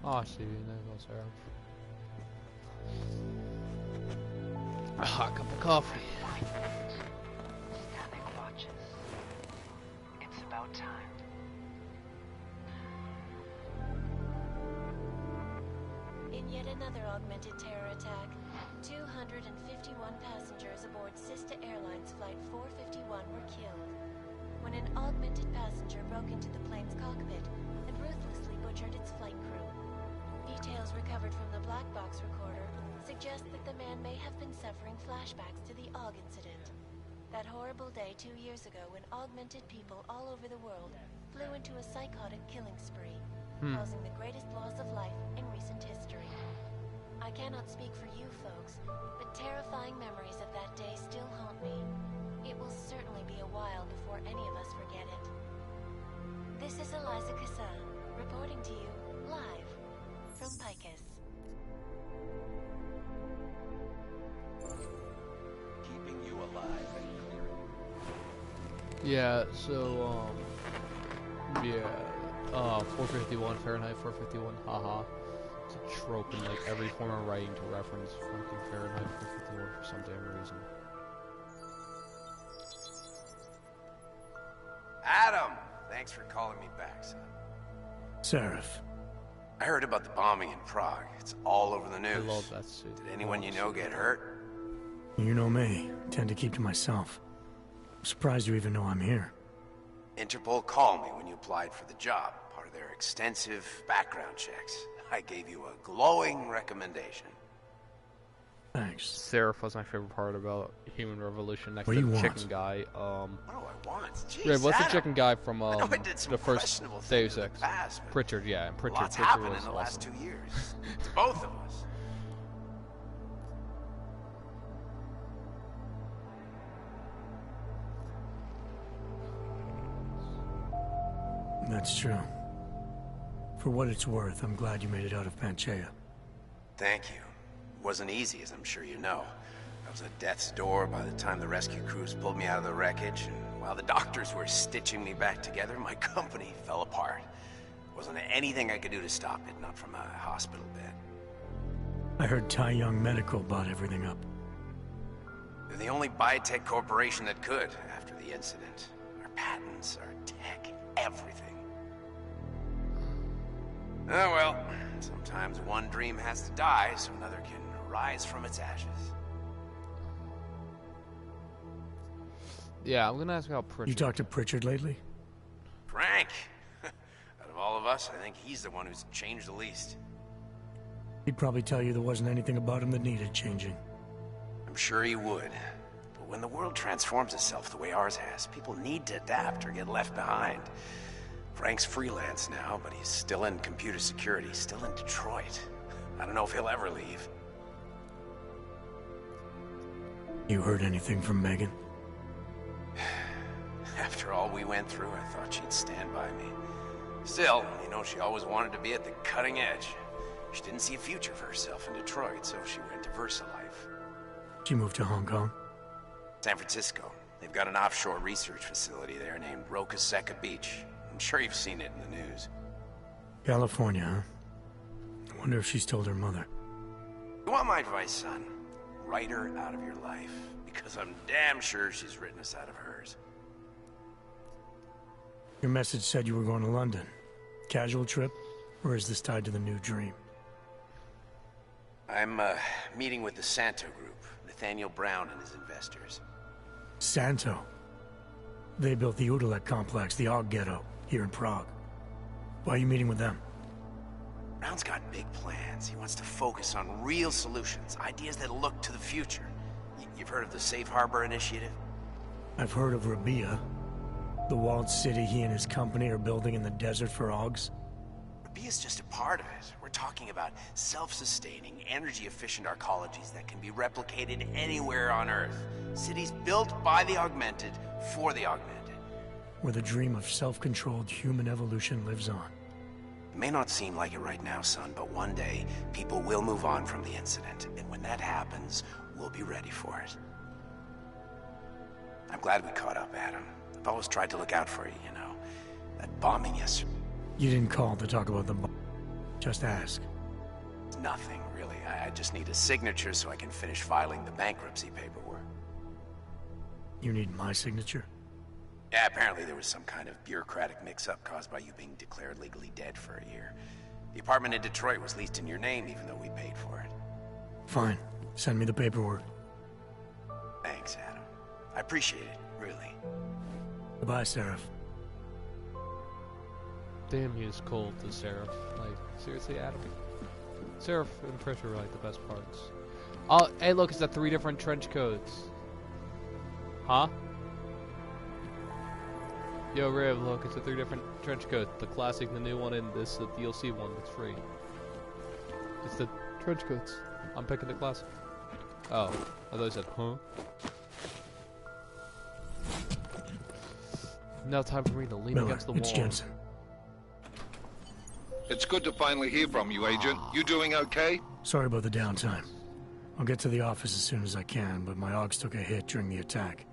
Oh, Stevie, there goes Sarah. A hot cup of coffee. Standing watches. It's about time. In yet another augmented terror attack, 251 passengers aboard Sista Airlines Flight 451 were killed when an augmented passenger broke into the plane's cockpit and ruthlessly butchered its flight crew. Details recovered from the black box recorder suggest that the man may have been suffering flashbacks to the AUG incident. That horrible day 2 years ago when augmented people all over the world flew into a psychotic killing spree, causing the greatest loss of life in recent history. I cannot speak for you folks, but terrifying memories of that day still haunt me. It will certainly be a while before any of us forget it. This is Eliza Kassan, reporting to you live from Picus. Keeping you alive and clear. Yeah, so, 451 Fahrenheit 451, haha. It's a trope in like every form of writing to reference fucking Fahrenheit 451 for some damn reason. Adam! Thanks for calling me back, son. Seraph. I heard about the bombing in Prague. It's all over the news. I love that suit. Did anyone you know get hurt? You know me. I tend to keep to myself. I'm surprised you even know I'm here. Interpol called me when you applied for the job, part of their extensive background checks. I gave you a glowing recommendation. Thanks. Seraph was my favorite part about Human Revolution next What to do the you chicken want? guy. What do I want? Jeez, Yeah, what's the Adam. chicken guy from I know I did some the first questionable Deus things in Ex? the past, but Pritchard, yeah, and Pritchard. Lots Pritchard happened was in the awesome. last 2 years. To both of us. that's true. For what it's worth, I'm glad you made it out of Panchaea. Thank you. It wasn't easy, as I'm sure you know. I was at death's door by the time the rescue crews pulled me out of the wreckage, and while the doctors were stitching me back together, my company fell apart. Wasn't anything I could do to stop it, not from a hospital bed. I heard Tai Young Medical bought everything up. They're the only biotech corporation that could, after the incident. Our patents, our tech, everything. Oh well, sometimes one dream has to die so another can rise from its ashes. Yeah, I'm gonna ask about Pritchard. You talked to Pritchard lately? Frank! Out of all of us, I think he's the one who's changed the least. He'd probably tell you there wasn't anything about him that needed changing. I'm sure he would. But when the world transforms itself the way ours has, people need to adapt or get left behind. Frank's freelance now, but he's still in computer security, still in Detroit. I don't know if he'll ever leave. You heard anything from Megan? After all we went through, I thought she'd stand by me. Still, you know, she always wanted to be at the cutting edge. She didn't see a future for herself in Detroit, so she went to VersaLife. She moved to Hong Kong? San Francisco. They've got an offshore research facility there named Roca Seca Beach. I'm sure you've seen it in the news. California, huh? I wonder if she's told her mother. You want my advice, son? Write her out of your life. Because I'm damn sure she's written us out of hers. Your message said you were going to London. Casual trip? Or is this tied to the new dream? I'm, meeting with the Santo Group. Nathaniel Brown and his investors. Santo? They built the Udalek complex, the Og Ghetto, here in Prague. Why are you meeting with them? Brown's got big plans. He wants to focus on real solutions, ideas that look to the future. You've heard of the Safe Harbor Initiative? I've heard of Rabia, the walled city he and his company are building in the desert for Ogs. Rabia's just a part of it. We're talking about self-sustaining, energy-efficient arcologies that can be replicated anywhere on Earth. Cities built by the augmented, for the augmented. Where the dream of self-controlled human evolution lives on. It may not seem like it right now, son, but one day, people will move on from the incident. And when that happens, we'll be ready for it. I'm glad we caught up, Adam. I've always tried to look out for you, you know. That bombing yesterday. You didn't call to talk about the bomb. Just ask. It's nothing, really. I just need a signature so I can finish filing the bankruptcy paperwork. You need my signature? Yeah, apparently there was some kind of bureaucratic mix-up caused by you being declared legally dead for a year. The apartment in Detroit was leased in your name, even though we paid for it. Fine. Send me the paperwork. Thanks, Adam. I appreciate it, really. Goodbye, Seraph. Damn, he is cold, the Seraph. Like, seriously, Adam? Seraph and Pritchard are like the best parts. Oh, hey, look, it's the 3 different trench coats. Huh? Yo, Riv, look, it's the 3 different trench coats. The classic, the new one, and this, the DLC one that's free. It's the trench coats. I'm picking the classic. Oh, I thought I said, huh? Now time for me to lean Miller, against the wall. it's Jensen. It's good to finally hear from you, Agent. You doing okay? Sorry about the downtime. I'll get to the office as soon as I can, but my Augs took a hit during the attack.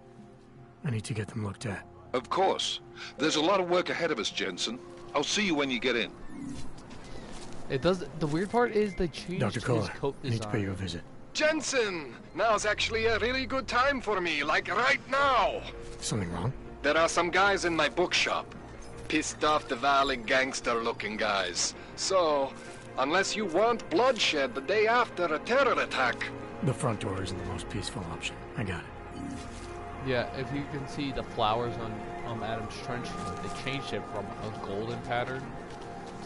I need to get them looked at. Of course. There's a lot of work ahead of us, Jensen. I'll see you when you get in. It does. The weird part is they changed Dr. Kohler, his coat I need to design. pay you a visit. Jensen! Now's actually a really good time for me, like right now! Something wrong? There are some guys in my bookshop. Pissed off the Valley gangster-looking guys. So, unless you want bloodshed the day after a terror attack... The front door isn't the most peaceful option. I got it. Yeah, if you can see the flowers on Adam's trench coat, they changed it from a golden pattern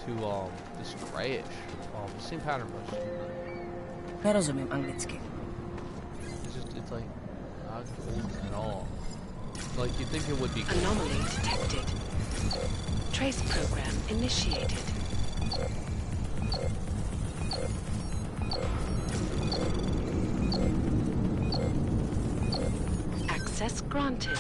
to this grayish. Same pattern, but Nerozumím anglicky. it's like not gold at all. Like you think it would be gold. Anomaly detected. Trace program initiated. Access granted.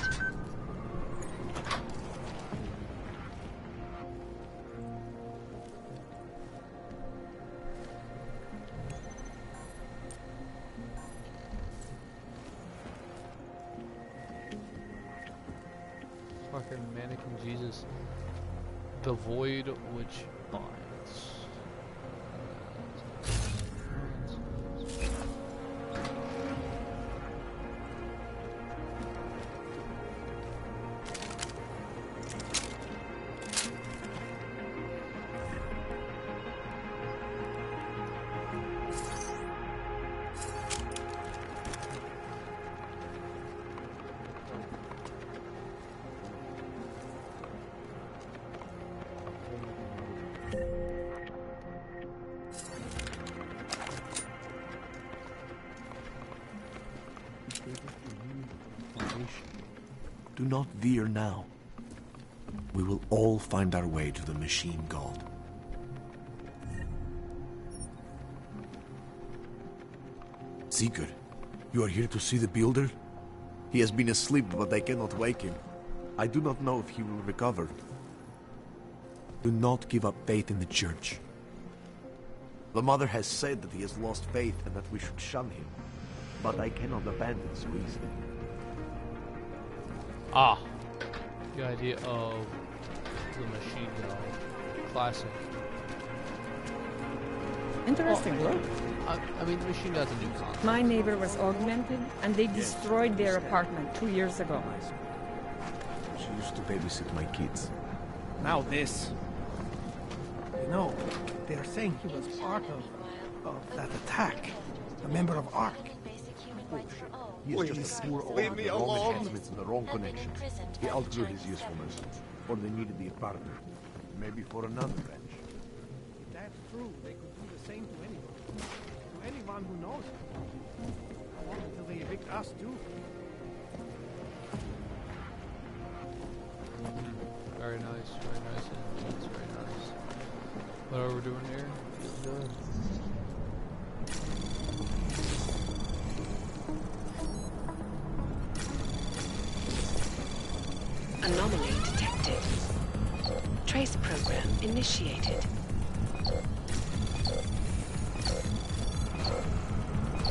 Fucking mannequin Jesus. The void which binds. Do not veer now. We will all find our way to the machine god. Seeker, you are here to see the builder? He has been asleep, but I cannot wake him. I do not know if he will recover. Do not give up faith in the church. The mother has said that he has lost faith and that we should shun him. But I cannot abandon so easily. Ah, the idea of the machine gun. Classic. Interesting look. I mean, the machine gun's a new concept. My neighbor was augmented, and they destroyed their apartment 2 years ago. She used to babysit my kids. Now this. You know, they're saying he was part of that attack. A member of ARC. He is just a poor old with the wrong enhancements and the wrong connections. He outgrew his usefulness. Or they needed the apartment. Maybe for another wrench. If that's true, they could do the same to anyone. To anyone who knows it. How long until they evict us too? Very nice, very nice. That's very nice. What are we doing here? Good. Anomaly detected. Trace program initiated.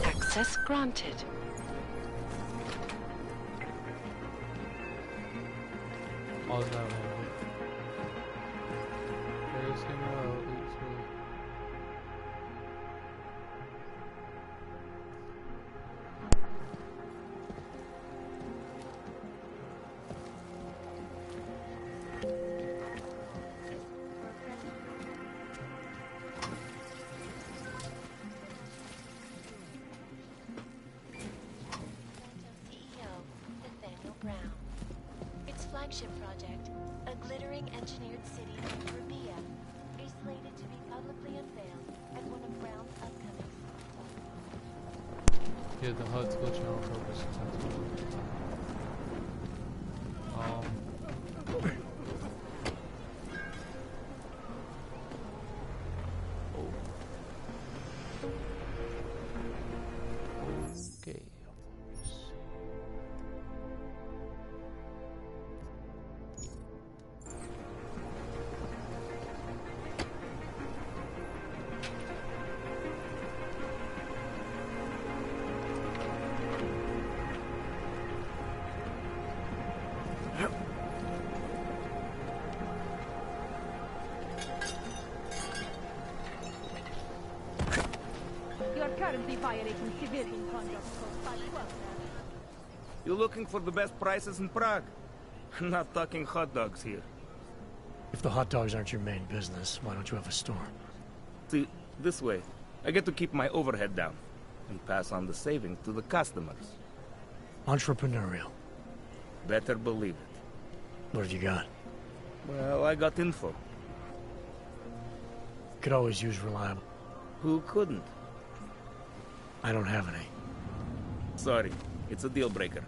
Access granted. Oh no. There's gonna flagship project, a glittering engineered city named Rabia, is slated to be publicly unveiled at one of Brown's upcoming. Yeah, the HUD's glitching on purpose. Okay. Currently violating civilian conduct code 512. You're looking for the best prices in Prague? I'm not talking hot dogs here. If the hot dogs aren't your main business, why don't you have a store? See, this way, I get to keep my overhead down and pass on the savings to the customers. Entrepreneurial. Better believe it. What have you got? Well, I got info. Could always use reliable. Who couldn't? I don't have any. Sorry, it's a deal breaker.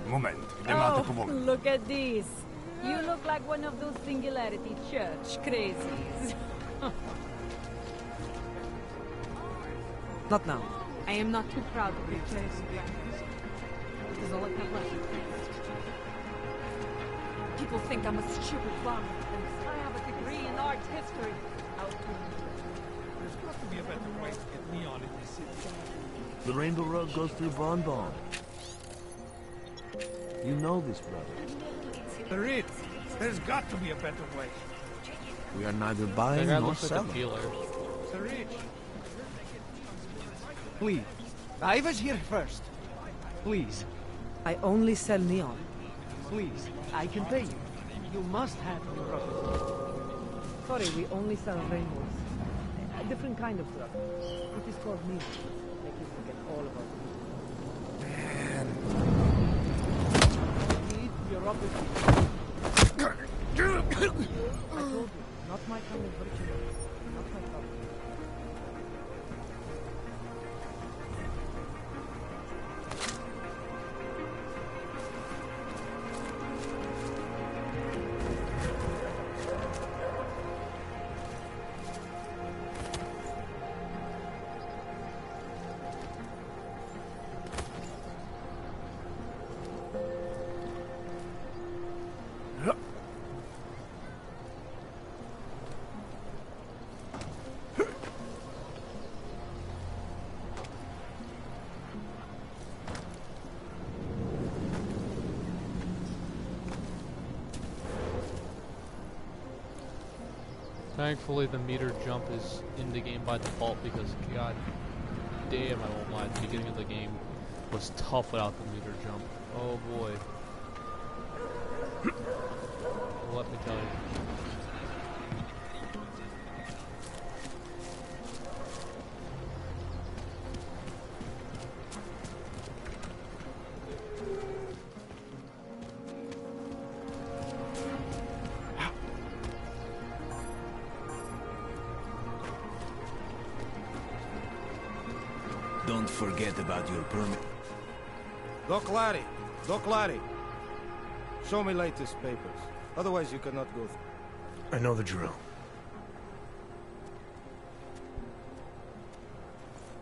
Moment. Oh, look at this. You look like one of those Singularity Church crazies. Not now. I am not too proud of your charity grants. It is all I have left. People think I'm a stupid bum. I have a degree in art history. There's got to be a better way to get neon in this city. The rainbow road goes through Bon Bon. You know this, brother. There is. There's got to be a better way. We are neither buying That guy nor looks like a selling. dealer. There is. Please. I was here first. Please. I only sell neon. Please. I can pay you. You must have your product. Sorry, we only sell rainbows. A different kind of drug. It is called neon. Make you forget all about it. Man. Need your rubber. I told you, not my kind of virtue. Not my problem. Thankfully, the meter jump is in the game by default because, god damn, I won't lie, the beginning of the game was tough without the meter jump. Oh boy. Let me tell you. Don't forget about your permit. Doc Larry! Doc Larry! Show me latest papers. Otherwise you cannot go through. I know the drill.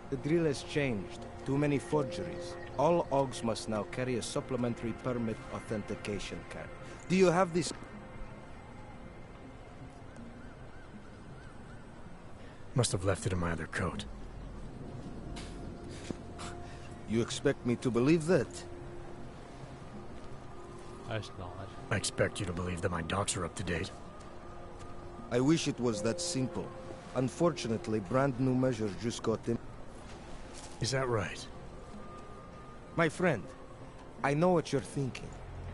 The drill has changed. Too many forgeries. All OGs must now carry a supplementary permit authentication card. Do you have this? Must have left it in my other coat. You expect me to believe that? That's not. I expect you to believe that my docs are up to date. I wish it was that simple. Unfortunately, brand new measures just got in. Is that right? My friend, I know what you're thinking.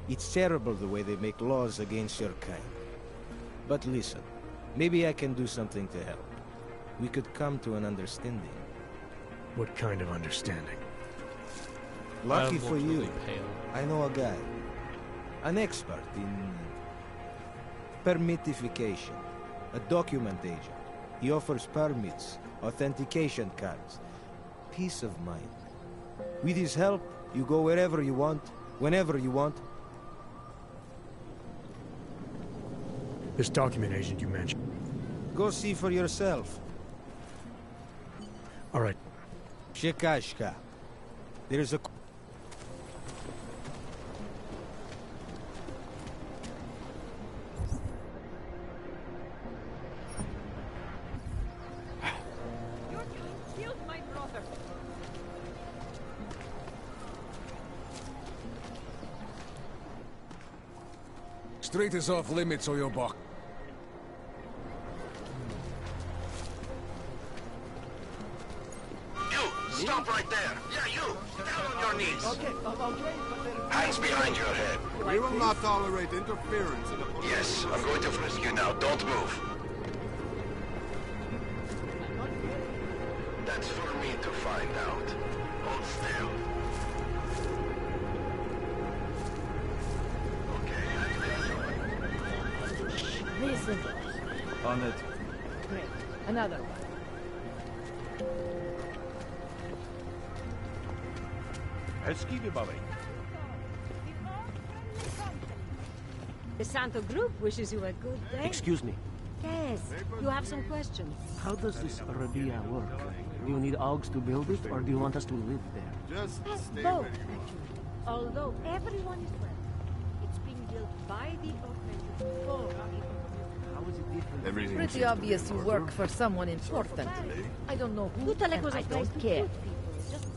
It's terrible the way they make laws against your kind. But listen, maybe I can do something to help. We could come to an understanding. What kind of understanding? Lucky for you, I know a guy. An expert in permitification. A document agent. He offers permits, authentication cards. Peace of mind. With his help, you go wherever you want, whenever you want. This document agent you mentioned. Go see for yourself. All right. Shekashka. There's a... Killed my brother. Street is off limits or you're back. Stop right there! Yeah, you! Down on your knees! Okay. Hands behind your head. We will not tolerate interference in the police. Yes, I'm going to frisk you now. Don't move. That's for me to find out. Hold still. Listen. On it. Great. Another one. Excuse Bobby. The Santo Group wishes you a good day. Excuse me. Yes, you have some questions. How does this Arabia work? Do you need Augs to build it, or do you want us to live there? Just stay Both, where you actually. Although everyone is welcome. It's being built by the augmented for How is it different? Everything Pretty obvious you work for someone important. I don't know who, Tutte le and cose I fatte don't to care. good people. Just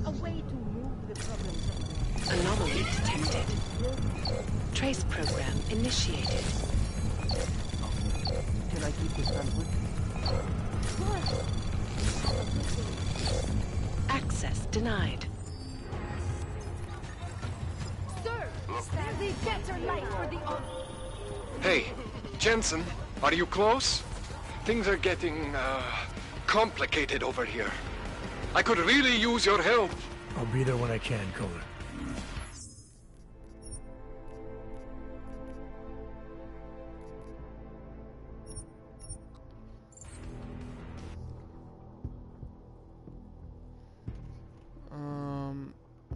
A way to move the problem somewhere. Anomaly detected. Trace program initiated. Can I keep this done quick? Access denied. Sir, stand the getter light for the Hey, Jensen, are you close? Things are getting, complicated over here. I could really use your help. I'll be there when I can, Kohler.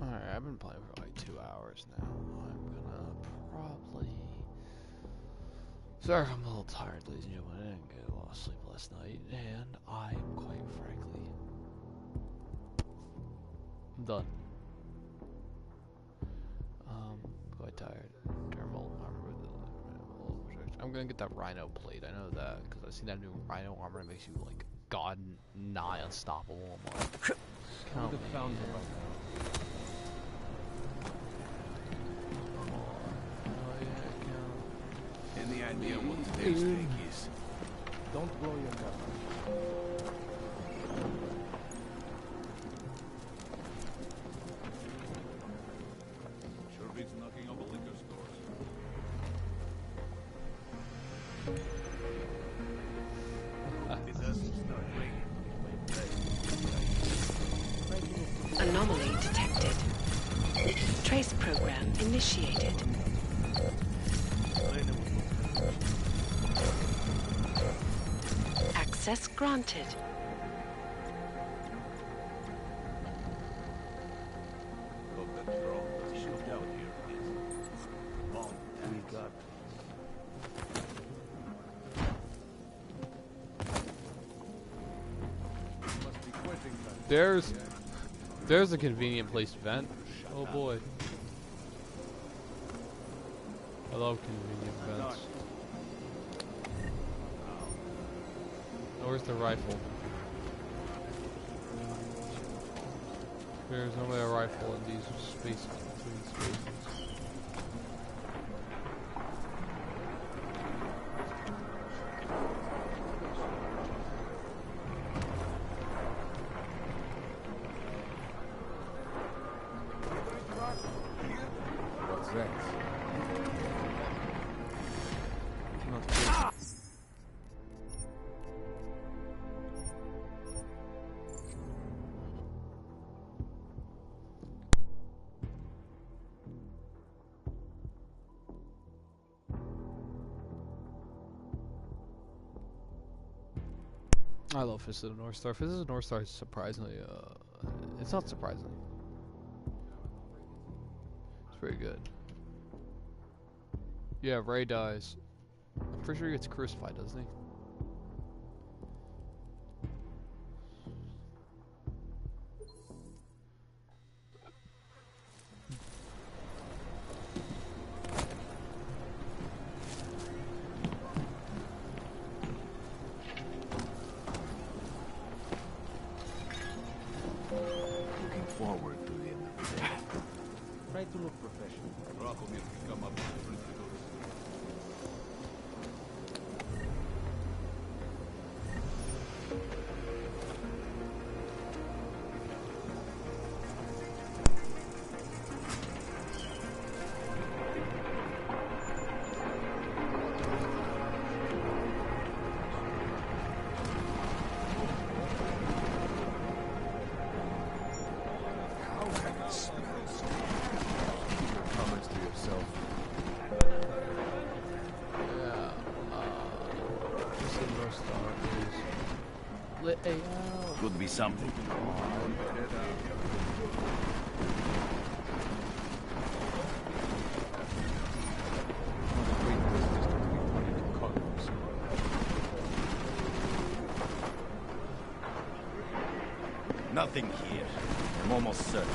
Alright, I've been playing for like 2 hours now. I'm gonna probably... Sorry, I'm a little tired, ladies and gentlemen. I didn't get a lot of sleep last night, and I'm quite frankly... I'm done. Quite tired. Thermal armor with the... I'm gonna get that Rhino plate, I know that, because I've seen that new Rhino armor that makes you, like, god nigh unstoppable. I'm like, count me. Any idea what today's take is? Don't blow your cover. Sure beats knocking over liquor stores. It doesn't start raining. Anomaly detected. Trace program initiated. Access granted. Look, that drone. Shoot out here. Bomb. We got Must be quitting that. There's a convenient place to vent. Oh boy. I love convenient vents. Oh, where's the rifle? There's only a rifle in these spaces. What's that? I love Fist of the North Star. Fist of the North Star is surprisingly, it's not surprising. It's pretty good. Yeah, Ray dies. I'm pretty sure he gets crucified, doesn't he? Looking forward to the end of the day. Try to look professional. Dracomir can come up with different figures. How can it smell so? Keep your comments to yourself. Yeah. Fist of the North Star is lit AL. Could be something. Nothing here. I'm almost certain.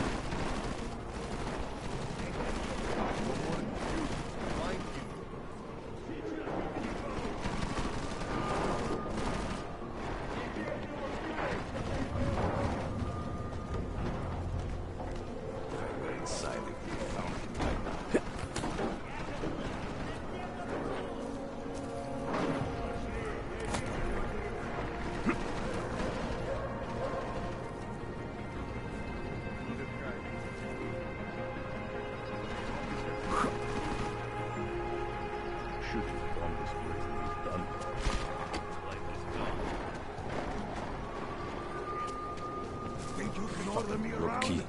Rookie.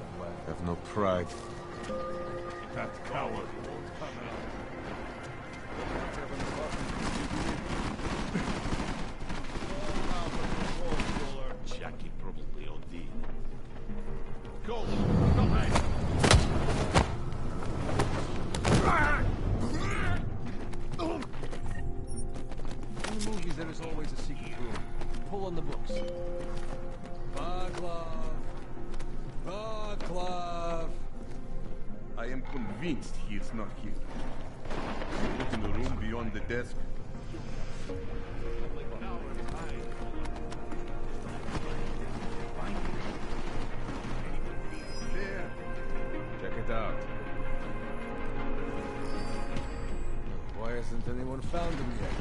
Have no pride. That coward won't come out. Jackie probably OD. Go! Come on! In the movies, there is always a secret room. Pull on the books. Vaclav! I am convinced he is not here. Look in the room beyond the desk. There. Check it out. Why hasn't anyone found him yet?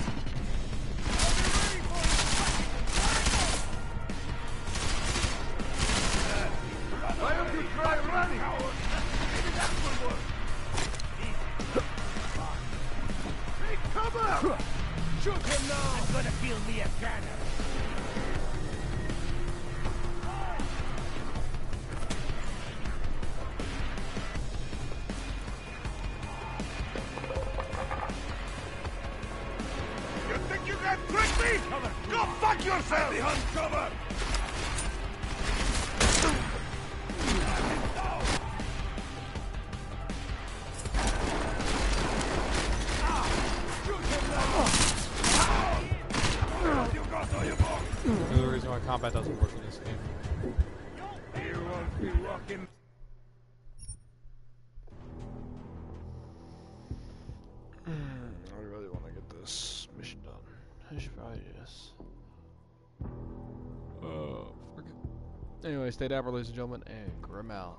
Why don't you try running? Maybe that will work. Take cover! Shoot him now! I'm gonna feel me a cannon. You think you can trick me? Cover. Go fuck yourself! Behind cover! The reason why combat doesn't work in this game. You won't be walking. I really want to get this mission done. I should probably do this. Fuck it. Anyway, stay dapper, ladies and gentlemen, and Grim out.